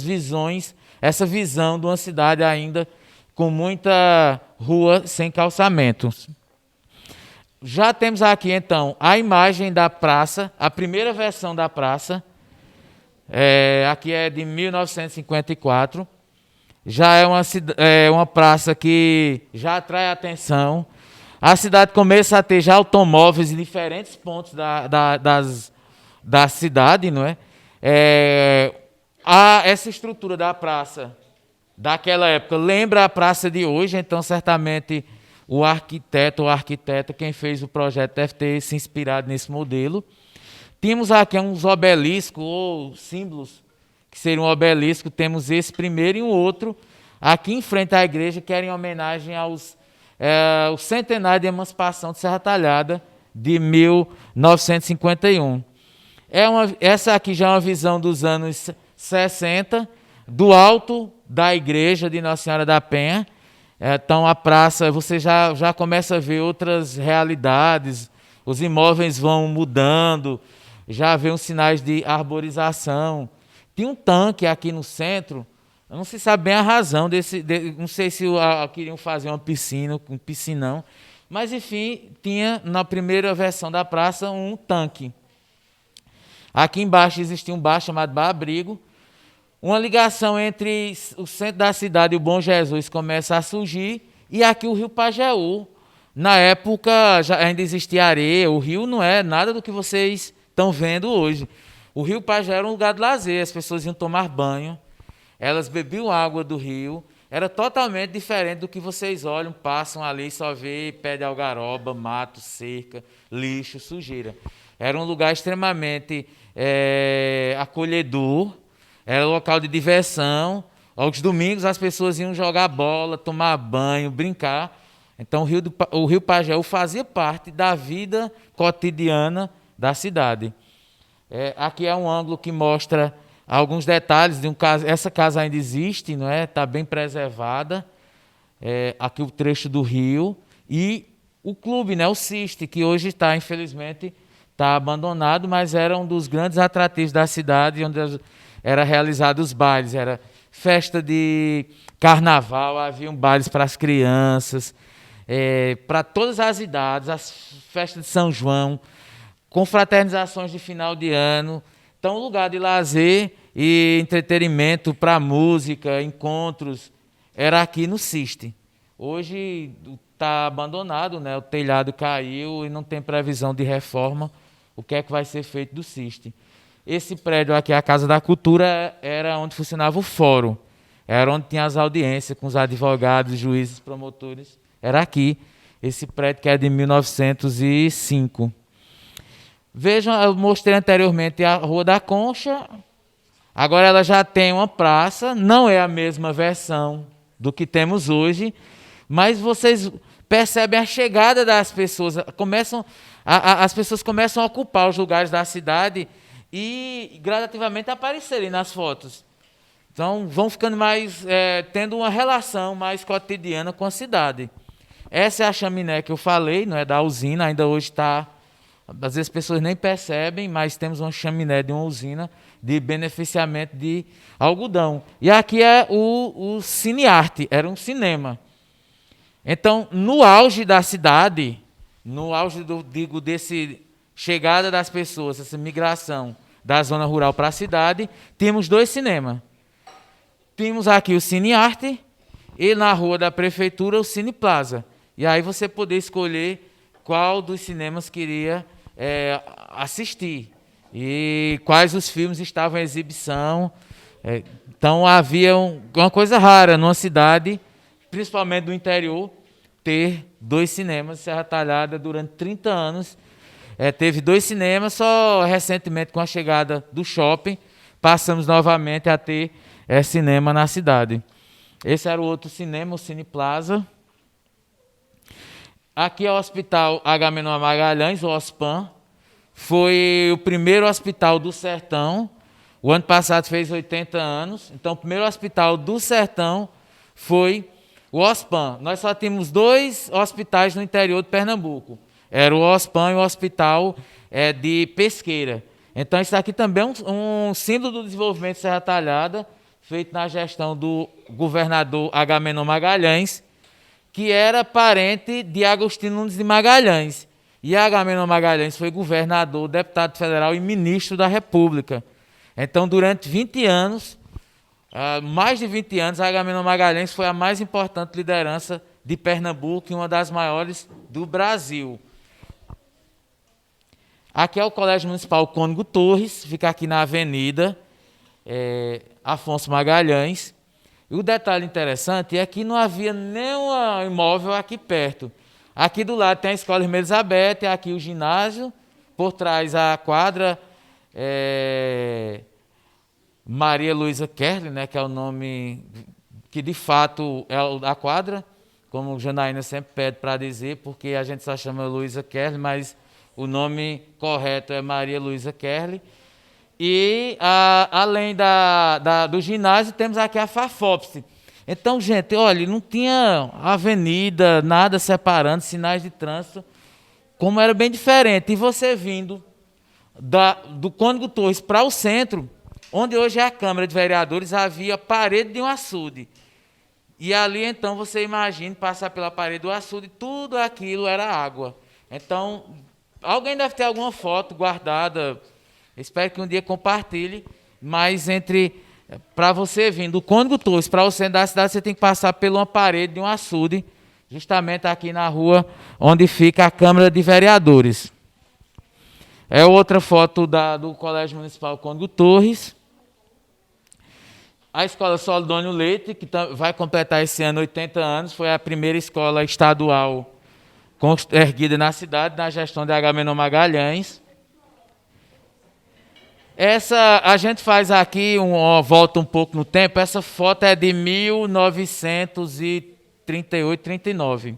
visão de uma cidade ainda com muita rua sem calçamentos. Já temos aqui, então, a imagem da praça, a primeira versão da praça. Aqui é de 1954. Já é uma praça que já atrai atenção. A cidade começa a ter já automóveis em diferentes pontos da cidade, não é? Essa estrutura da praça daquela época lembra a praça de hoje, então certamente o arquiteto ou arquiteta, quem fez o projeto, deve ter se inspirado nesse modelo. Temos aqui uns obeliscos ou símbolos, que seriam um obelisco. Temos esse primeiro e um outro aqui em frente à igreja, que era em homenagem ao centenário de emancipação de Serra Talhada, de 1951. Essa aqui já é uma visão dos anos 60, do alto da igreja de Nossa Senhora da Penha. Então, a praça, você já começa a ver outras realidades, os imóveis vão mudando, já vê uns sinais de arborização. Tinha um tanque aqui no centro, não se sabe bem a razão não sei se queriam fazer uma piscina, um piscinão, mas, enfim, tinha na primeira versão da praça um tanque. Aqui embaixo existia um bar chamado Bar Abrigo. Uma ligação entre o centro da cidade e o Bom Jesus começa a surgir, e aqui o Rio Pajeú. Na época ainda existia areia, o rio não é nada do que vocês estão vendo hoje. O Rio Pajeú era um lugar de lazer, as pessoas iam tomar banho, elas bebiam água do rio, era totalmente diferente do que vocês olham, passam ali e só vê pé de algaroba, mato, cerca, lixo, sujeira. Era um lugar extremamente acolhedor. Era local de diversão. Aos domingos as pessoas iam jogar bola, tomar banho, brincar. Então, o Rio Pajeú fazia parte da vida cotidiana da cidade. Aqui é um ângulo que mostra alguns detalhes de um caso. Essa casa ainda existe, não é? Está bem preservada. Aqui o trecho do rio. E o clube, né? O Ciste, que hoje está, infelizmente, está abandonado, mas era um dos grandes atrativos da cidade, onde era realizados os bailes. Era festa de carnaval, haviam bailes para as crianças, para todas as idades, as festas de São João, confraternizações de final de ano. Então, lugar de lazer e entretenimento para música, encontros, era aqui no Ciste. Hoje está abandonado, né? O telhado caiu e não tem previsão de reforma. O que é que vai ser feito do Ciste? Esse prédio aqui, a Casa da Cultura, era onde funcionava o fórum. Era onde tinha as audiências com os advogados, juízes, promotores. Era aqui, esse prédio que é de 1905. Vejam, eu mostrei anteriormente a Rua da Concha. Agora ela já tem uma praça, não é a mesma versão do que temos hoje, mas vocês percebem a chegada das pessoas. As pessoas começam a ocupar os lugares da cidade e gradativamente aparecerem nas fotos. Então, vão ficando mais, tendo uma relação mais cotidiana com a cidade. Essa é a chaminé que eu falei, não é da usina, ainda hoje está... Às vezes as pessoas nem percebem, mas temos uma chaminé de uma usina de beneficiamento de algodão. E aqui é o Cinearte, era um cinema. Então, no auge da cidade, no auge desse chegada das pessoas, essa migração da zona rural para a cidade, tínhamos 2 cinemas. Tínhamos aqui o Cinearte e na rua da prefeitura o Cine Plaza. E aí você podia escolher qual dos cinemas queria assistir e quais os filmes estavam em exibição. Então havia uma coisa rara numa cidade, principalmente do interior, ter 2 cinemas. Serra Talhada, durante 30 anos, teve 2 cinemas. Só recentemente, com a chegada do shopping, passamos novamente a ter cinema na cidade. Esse era o outro cinema, o Cine Plaza. Aqui é o Hospital Agamenon Magalhães, o OSPAM. Foi o primeiro hospital do Sertão. O ano passado fez 80 anos. Então, o primeiro hospital do Sertão foi o OSPAM. Nós só tínhamos 2 hospitais no interior de Pernambuco. Era o OSPAM e o Hospital de Pesqueira. Então, isso aqui também é um símbolo do desenvolvimento de Serra Talhada, feito na gestão do governador Agamenon Magalhães, que era parente de Agostinho Nunes de Magalhães. E Agamenon Magalhães foi governador, deputado federal e ministro da República. Então, durante 20 anos, mais de 20 anos, Agamenon Magalhães foi a mais importante liderança de Pernambuco e uma das maiores do Brasil. Aqui é o Colégio Municipal Cônigo Torres, fica aqui na Avenida Afonso Magalhães. E o detalhe interessante é que não havia nenhum imóvel aqui perto. Aqui do lado tem a Escola Irmã Elizabeth, aqui o ginásio, por trás a quadra Maria Luísa Kerle, né, que é o nome que de fato é a quadra, como o Janaína sempre pede para dizer, porque a gente só chama Luísa Kerle, mas o nome correto é Maria Luísa Kerle. E, além do ginásio, temos aqui a Fafopse. Então, gente, olha, não tinha avenida, nada separando, sinais de trânsito, como era bem diferente. E você vindo do Cônigo Torres para o centro, onde hoje é a Câmara de Vereadores, havia parede de um açude. E ali, então, você imagina passar pela parede do açude, tudo aquilo era água. Então, alguém deve ter alguma foto guardada. Espero que um dia compartilhe, mas para você vir do Cônigo Torres para o centro da cidade, você tem que passar por uma parede de um açude, justamente aqui na rua onde fica a Câmara de Vereadores. É outra foto do Colégio Municipal Cônigo Torres. A Escola Solidônio Leite, que vai completar esse ano 80 anos, foi a primeira escola estadual erguida na cidade, na gestão de Agamenon Magalhães. A gente faz aqui uma volta um pouco no tempo. Essa foto é de 1938, 39.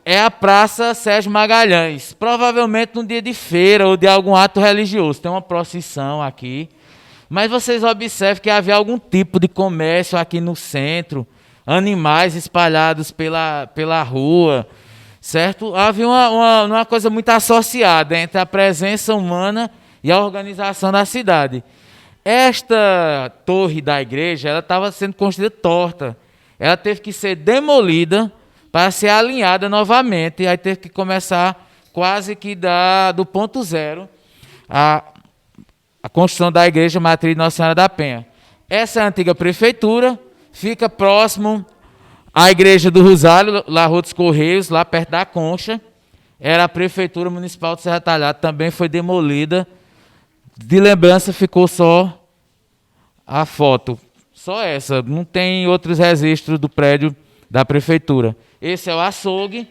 é a Praça Sérgio Magalhães. Provavelmente num dia de feira ou de algum ato religioso. Tem uma procissão aqui. Mas vocês observam que havia algum tipo de comércio aqui no centro, animais espalhados pela rua, certo? Havia uma coisa muito associada entre a presença humana e a organização da cidade. Esta torre da igreja, ela estava sendo construída torta. Ela teve que ser demolida para ser alinhada novamente. Aí teve que começar quase que do ponto zero a construção da igreja matriz de Nossa Senhora da Penha. Essa é a antiga prefeitura, fica próximo à igreja do Rosário, lá Rua dos Correios, lá perto da Concha. Era a prefeitura municipal de Serra Talhada, também foi demolida. De lembrança ficou só a foto, só essa, não tem outros registros do prédio da prefeitura. Esse é o açougue,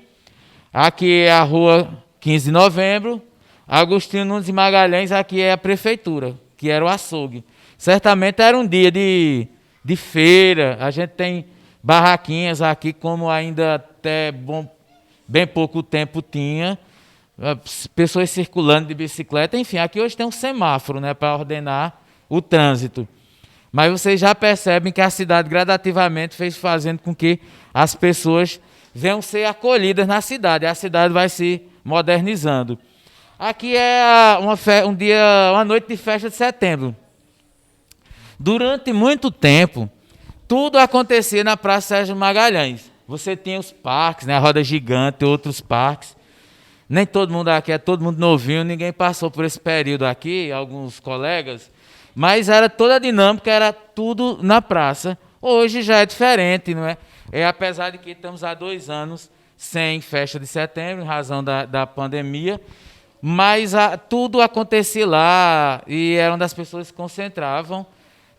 aqui é a rua 15 de novembro, Agostinho Nunes e Magalhães, aqui é a prefeitura, que era o açougue. Certamente era um dia de feira, a gente tem barraquinhas aqui, como ainda até bem pouco tempo tinha, pessoas circulando de bicicleta, enfim, aqui hoje tem um semáforo, né, para ordenar o trânsito. Mas vocês já percebem que a cidade gradativamente fez fazendo com que as pessoas venham ser acolhidas na cidade, a cidade vai se modernizando. Aqui é uma noite de festa de setembro. Durante muito tempo, tudo acontecia na Praça Sérgio Magalhães. Você tinha os parques, né, a Roda Gigante, outros parques. Nem todo mundo aqui é todo mundo novinho, ninguém passou por esse período aqui, alguns colegas, mas era toda a dinâmica, era tudo na praça. Hoje já é diferente, não é? Apesar de que estamos há 2 anos sem festa de setembro, em razão da pandemia, mas tudo acontecia lá e era onde as pessoas se concentravam.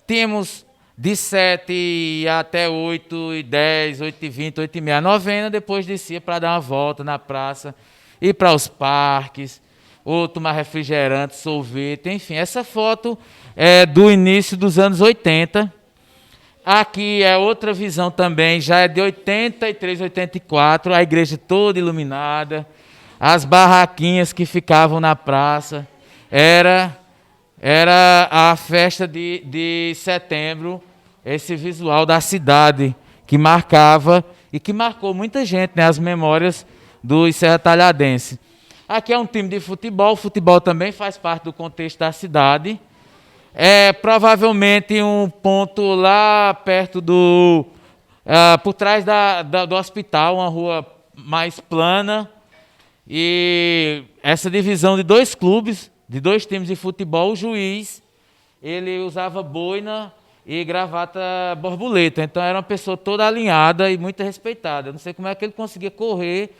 Tínhamos de 7 até 8h10, 8h20, 8h30 a novena, depois descia para dar uma volta na praça, ir para os parques, ou tomar refrigerante, sorvete, enfim. Essa foto é do início dos anos 80. Aqui é outra visão também, já é de 83, 84, a igreja toda iluminada, as barraquinhas que ficavam na praça. Era a festa de setembro, esse visual da cidade que marcava e que marcou muita gente, né, as memórias dos serratalhadenses. Aqui é um time de futebol, o futebol também faz parte do contexto da cidade. É provavelmente um ponto lá perto por trás do hospital, uma rua mais plana. E essa divisão de 2 clubes, de 2 times de futebol, o juiz, ele usava boina e gravata borboleta. Então era uma pessoa toda alinhada e muito respeitada. Eu não sei como é que ele conseguia correr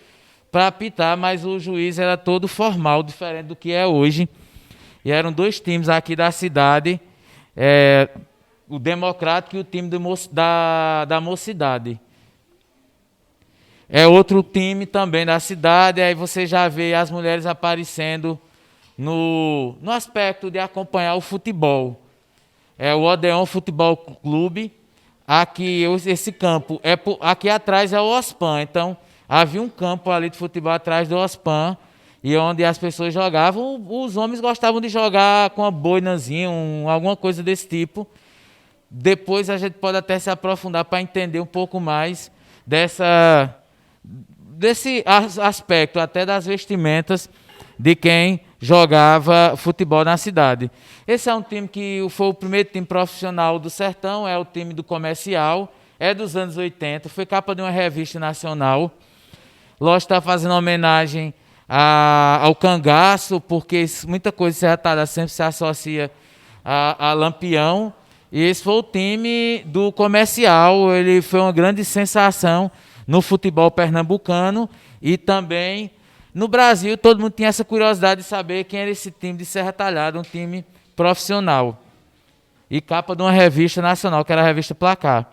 para apitar, mas o juiz era todo formal, diferente do que é hoje. E eram 2 times aqui da cidade, o Democrático e o time da Mocidade. É outro time também da cidade, aí você já vê as mulheres aparecendo no aspecto de acompanhar o futebol. É o Odeon Futebol Clube. Aqui, esse campo, aqui atrás é o OSPAN, então havia um campo ali de futebol atrás do OSPAN, e onde as pessoas jogavam, os homens gostavam de jogar com uma boinazinha, alguma coisa desse tipo. Depois a gente pode até se aprofundar para entender um pouco mais desse aspecto, até das vestimentas de quem jogava futebol na cidade. Esse é um time que foi o primeiro time profissional do Sertão, é o time do Comercial, é dos anos 80, foi capa de uma revista nacional. Lógico, está fazendo homenagem ao cangaço, porque muita coisa de Serra Talhada sempre se associa a Lampião. E esse foi o time do Comercial, ele foi uma grande sensação no futebol pernambucano e também no Brasil. Todo mundo tinha essa curiosidade de saber quem era esse time de Serra Talhada, um time profissional. E capa de uma revista nacional, que era a revista Placar.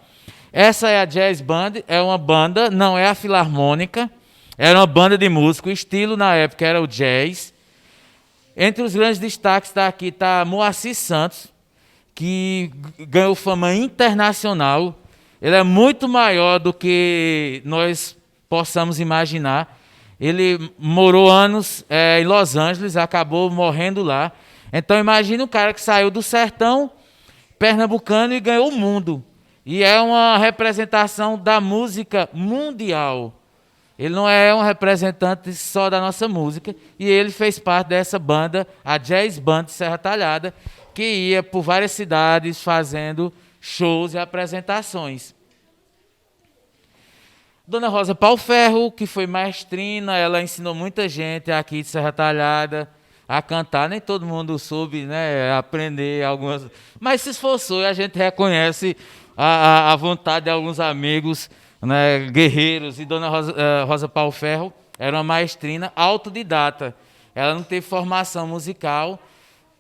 Essa é a Jazz Band, é uma banda, não é a Filarmônica, era uma banda de música, o estilo na época era o jazz. Entre os grandes destaques daqui está Moacir Santos, que ganhou fama internacional. Ele é muito maior do que nós possamos imaginar. Ele morou anos em Los Angeles, acabou morrendo lá. Então imagine um cara que saiu do sertão pernambucano e ganhou o mundo. E é uma representação da música mundial. Ele não é um representante só da nossa música. E ele fez parte dessa banda, a Jazz Band de Serra Talhada, que ia por várias cidades fazendo shows e apresentações. Dona Rosa Pauferro, que foi maestrina, ela ensinou muita gente aqui de Serra Talhada a cantar. Nem todo mundo soube, né, aprender algumas, mas se esforçou e a gente reconhece a vontade de alguns amigos, né, guerreiros. E Dona Rosa Pauferro era uma maestrina autodidata. Ela não teve formação musical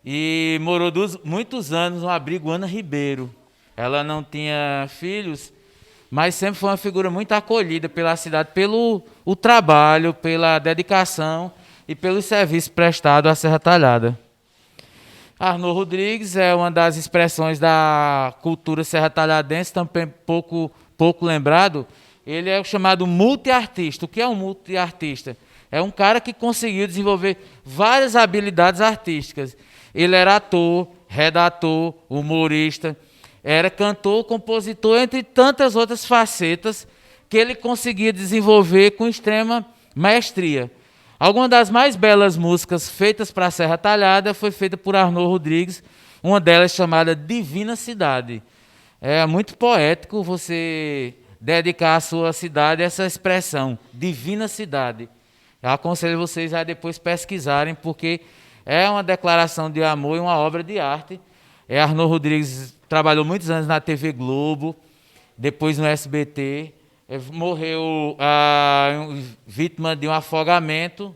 e morou muitos anos no abrigo Ana Ribeiro. Ela não tinha filhos, mas sempre foi uma figura muito acolhida pela cidade, pelo o trabalho, pela dedicação e pelos serviços prestados à Serra Talhada. Arnô Rodrigues é uma das expressões da cultura serra-talhadense, também pouco lembrado. Ele é o chamado multiartista. O que é um multiartista? É um cara que conseguiu desenvolver várias habilidades artísticas. Ele era ator, redator, humorista, era cantor, compositor, entre tantas outras facetas que ele conseguia desenvolver com extrema maestria. Alguma das mais belas músicas feitas para a Serra Talhada foi feita por Arnô Rodrigues, uma delas chamada Divina Cidade. É muito poético você dedicar à sua cidade essa expressão, Divina Cidade. Eu aconselho vocês a depois pesquisarem, porque é uma declaração de amor e uma obra de arte. Arnô Rodrigues trabalhou muitos anos na TV Globo, depois no SBT, morreu vítima de um afogamento.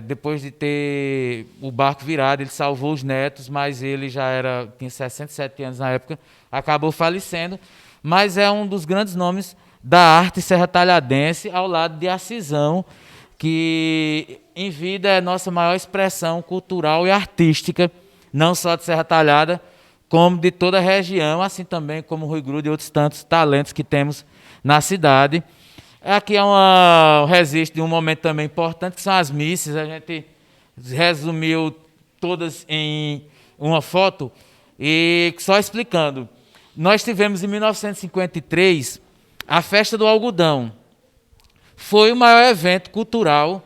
Depois de ter o barco virado, ele salvou os netos, mas ele tinha 67 anos na época, acabou falecendo. Mas é um dos grandes nomes da arte serra-talhadense, ao lado de Acisão, que em vida é nossa maior expressão cultural e artística, não só de Serra Talhada, como de toda a região, assim também como Rui Grude e outros tantos talentos que temos na cidade. Aqui é um registro de um momento também importante, que são as missas. A gente resumiu todas em uma foto, e só explicando. Nós tivemos em 1953 a Festa do Algodão. Foi o maior evento cultural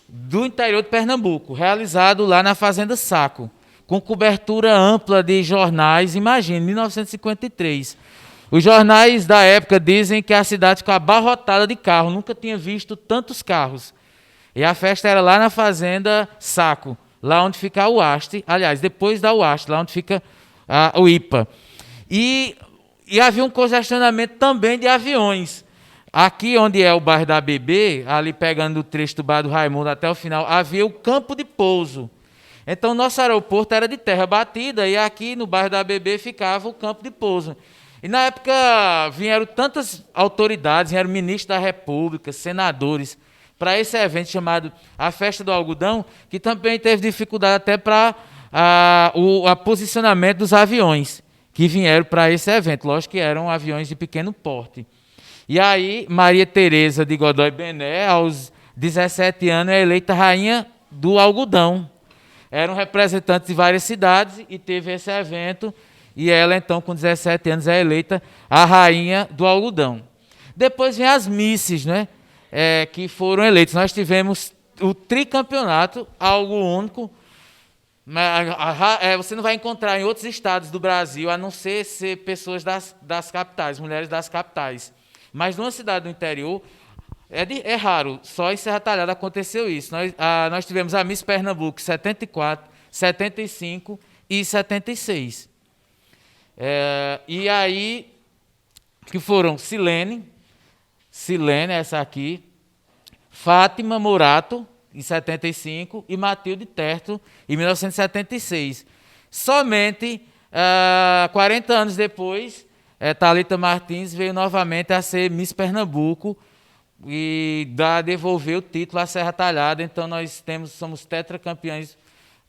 do interior de Pernambuco, realizado lá na Fazenda Saco, com cobertura ampla de jornais. Imagine, 1953. Os jornais da época dizem que a cidade ficou abarrotada de carros, nunca tinha visto tantos carros. E a festa era lá na Fazenda Saco, lá onde fica a UAST, aliás, depois da UAST, lá onde fica o IPA. E havia um congestionamento também de aviões. Aqui onde é o bairro da BB, ali pegando o trecho do bairro do Raimundo até o final, havia o campo de pouso. Então, nosso aeroporto era de terra batida e aqui no bairro da BB ficava o campo de pouso. E na época vieram tantas autoridades, vieram ministros da República, senadores, para esse evento chamado a Festa do Algodão, que também teve dificuldade até para o posicionamento dos aviões que vieram para esse evento. Lógico que eram aviões de pequeno porte. E aí, Maria Tereza de Godoy Bené, aos 17 anos, é eleita rainha do algodão. Eram representantes de várias cidades e teve esse evento. E ela, então, com 17 anos, é eleita a rainha do algodão. Depois vem as misses, né, que foram eleitas. Nós tivemos o tricampeonato, algo único. Você não vai encontrar em outros estados do Brasil, a não ser pessoas das capitais, mulheres das capitais. Mas numa cidade do interior, é raro, só em Serra Talhada aconteceu isso. Nós tivemos a Miss Pernambuco 74, 75 e 76. E aí, que foram Silene, essa aqui, Fátima Morato, em 75, e Matilde Terto, em 1976. Somente 40 anos depois, Thalita Martins veio novamente a ser Miss Pernambuco e devolver o título à Serra Talhada. Então, nós somos tetracampeões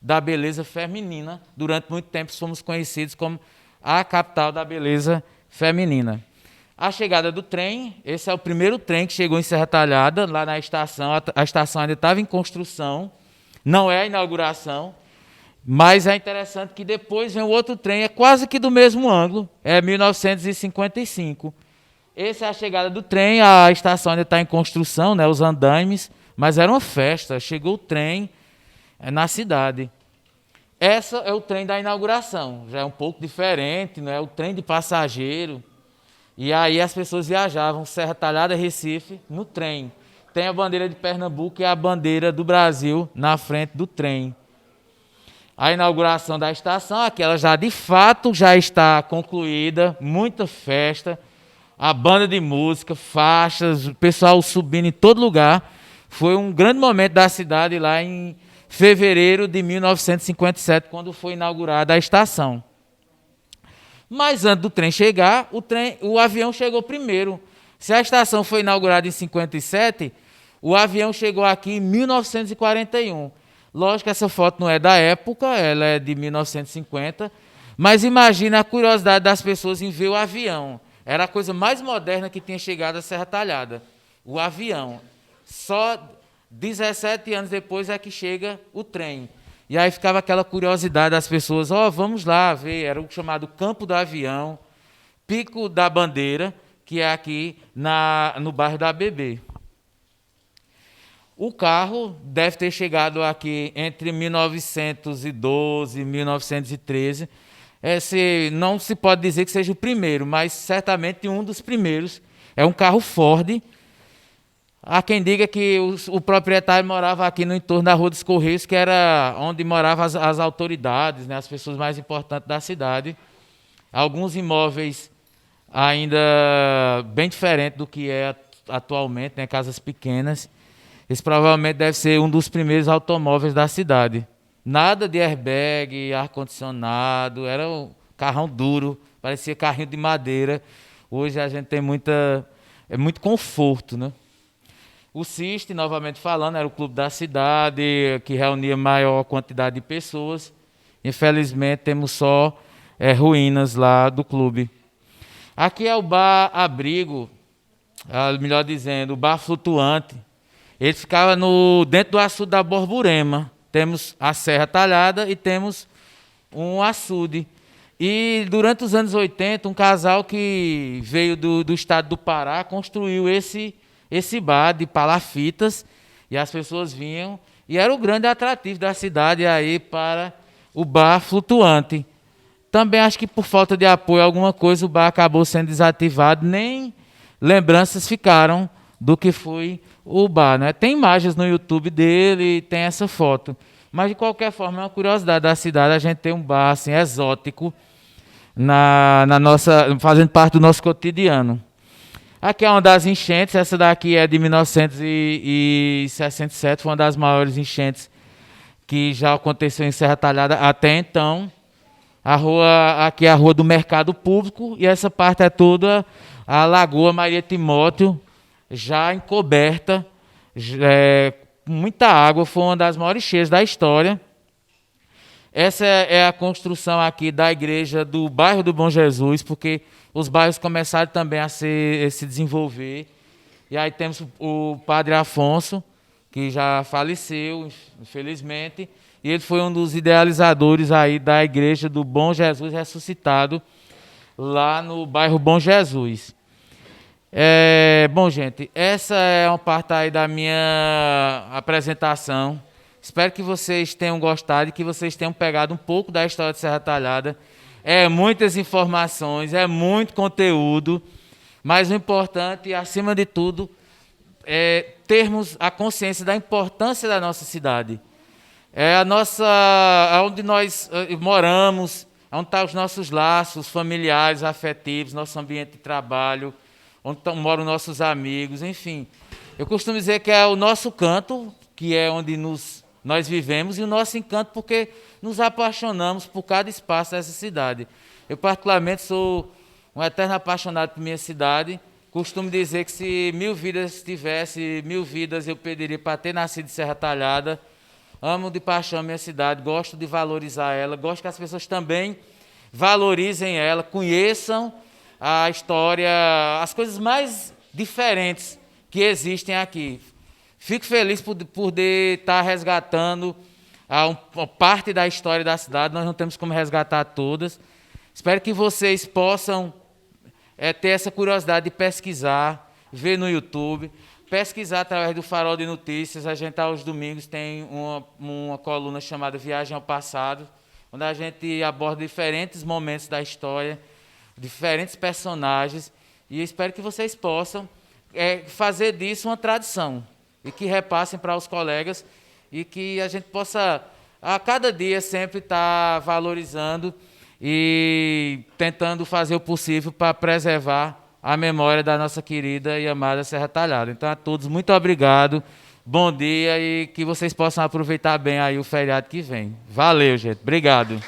da beleza feminina. Durante muito tempo, somos conhecidos como a capital da beleza feminina. A chegada do trem, esse é o primeiro trem que chegou em Serra Talhada, lá na estação. A estação ainda estava em construção, não é a inauguração, mas é interessante que depois vem o outro trem, é quase que do mesmo ângulo, é 1955. Essa é a chegada do trem, a estação ainda está em construção, né, os andaimes, mas era uma festa, chegou o trem na cidade. Essa é o trem da inauguração, já é um pouco diferente, né, o trem de passageiro. E aí as pessoas viajavam Serra Talhada, Recife, no trem. Tem a bandeira de Pernambuco e a bandeira do Brasil na frente do trem. A inauguração da estação, aqui ela já de fato já está concluída, muita festa, a banda de música, faixas, o pessoal subindo em todo lugar. Foi um grande momento da cidade lá em fevereiro de 1957, quando foi inaugurada a estação. Mas antes do trem chegar, o avião chegou primeiro. Se a estação foi inaugurada em 57, o avião chegou aqui em 1941. Lógico que essa foto não é da época, ela é de 1950, mas imagina a curiosidade das pessoas em ver o avião. Era a coisa mais moderna que tinha chegado a Serra Talhada, o avião. Só 17 anos depois é que chega o trem. E aí ficava aquela curiosidade das pessoas, vamos lá ver, era o chamado Campo do Avião, Pico da Bandeira, que é aqui no bairro da ABB. O carro deve ter chegado aqui entre 1912 e 1913. Não se pode dizer que seja o primeiro, mas certamente um dos primeiros. É um carro Ford. Há quem diga que o proprietário morava aqui no entorno da Rua dos Correios, que era onde moravam as autoridades, né, as pessoas mais importantes da cidade. Alguns imóveis ainda bem diferentes do que é atualmente, né, casas pequenas. Esse provavelmente deve ser um dos primeiros automóveis da cidade. Nada de airbag, ar-condicionado, era um carrão duro, parecia carrinho de madeira. Hoje a gente tem muito conforto, né? O CIST, novamente falando, era o clube da cidade, que reunia maior quantidade de pessoas. Infelizmente, temos só ruínas lá do clube. Aqui é o bar Abrigo, melhor dizendo, o bar flutuante. Ele ficava dentro do açude da Borborema. Temos a Serra Talhada e temos um açude. E durante os anos 80, um casal que veio do estado do Pará construiu esse bar de palafitas, e as pessoas vinham, e era o grande atrativo da cidade aí para o bar flutuante. Também acho que por falta de apoio a alguma coisa, o bar acabou sendo desativado, nem lembranças ficaram do que foi o bar, né? Tem imagens no YouTube dele, tem essa foto. Mas, de qualquer forma, é uma curiosidade da cidade a gente ter um bar assim, exótico fazendo parte do nosso cotidiano. Aqui é uma das enchentes, essa daqui é de 1967, foi uma das maiores enchentes que já aconteceu em Serra Talhada até então. Aqui é a rua do Mercado Público, e essa parte é toda a Lagoa Maria Timóteo, já encoberta, com muita água, foi uma das maiores cheias da história. Essa é a construção aqui da igreja do bairro do Bom Jesus, porque os bairros começaram também a se desenvolver. E aí temos o padre Afonso, que já faleceu, infelizmente, e ele foi um dos idealizadores aí da igreja do Bom Jesus ressuscitado, lá no bairro Bom Jesus. Bom, gente, essa é uma parte aí da minha apresentação. Espero que vocês tenham gostado e que vocês tenham pegado um pouco da história de Serra Talhada. É muitas informações, é muito conteúdo, mas o importante, acima de tudo, é termos a consciência da importância da nossa cidade. É onde nós moramos, onde estão os nossos laços familiares, afetivos, nosso ambiente de trabalho, onde moram nossos amigos, enfim. Eu costumo dizer que é o nosso canto, que é onde nós vivemos, e o nosso encanto, porque nos apaixonamos por cada espaço dessa cidade. Eu, particularmente, sou um eterno apaixonado por minha cidade. Costumo dizer que se 1000 vidas tivesse, 1000 vidas eu pediria para ter nascido em Serra Talhada. Amo de paixão a minha cidade, gosto de valorizar ela, gosto que as pessoas também valorizem ela, conheçam a história, as coisas mais diferentes que existem aqui. Fico feliz por poder estar resgatando uma parte da história da cidade. Nós não temos como resgatar todas. Espero que vocês possam ter essa curiosidade de pesquisar, ver no YouTube, pesquisar através do Farol de Notícias. A gente, aos domingos, tem uma coluna chamada Viagem ao Passado, onde a gente aborda diferentes momentos da história, diferentes personagens, e eu espero que vocês possam fazer disso uma tradição, e que repassem para os colegas, e que a gente possa, a cada dia, sempre estar valorizando e tentando fazer o possível para preservar a memória da nossa querida e amada Serra Talhada. Então, a todos, muito obrigado, bom dia, e que vocês possam aproveitar bem aí o feriado que vem. Valeu, gente. Obrigado.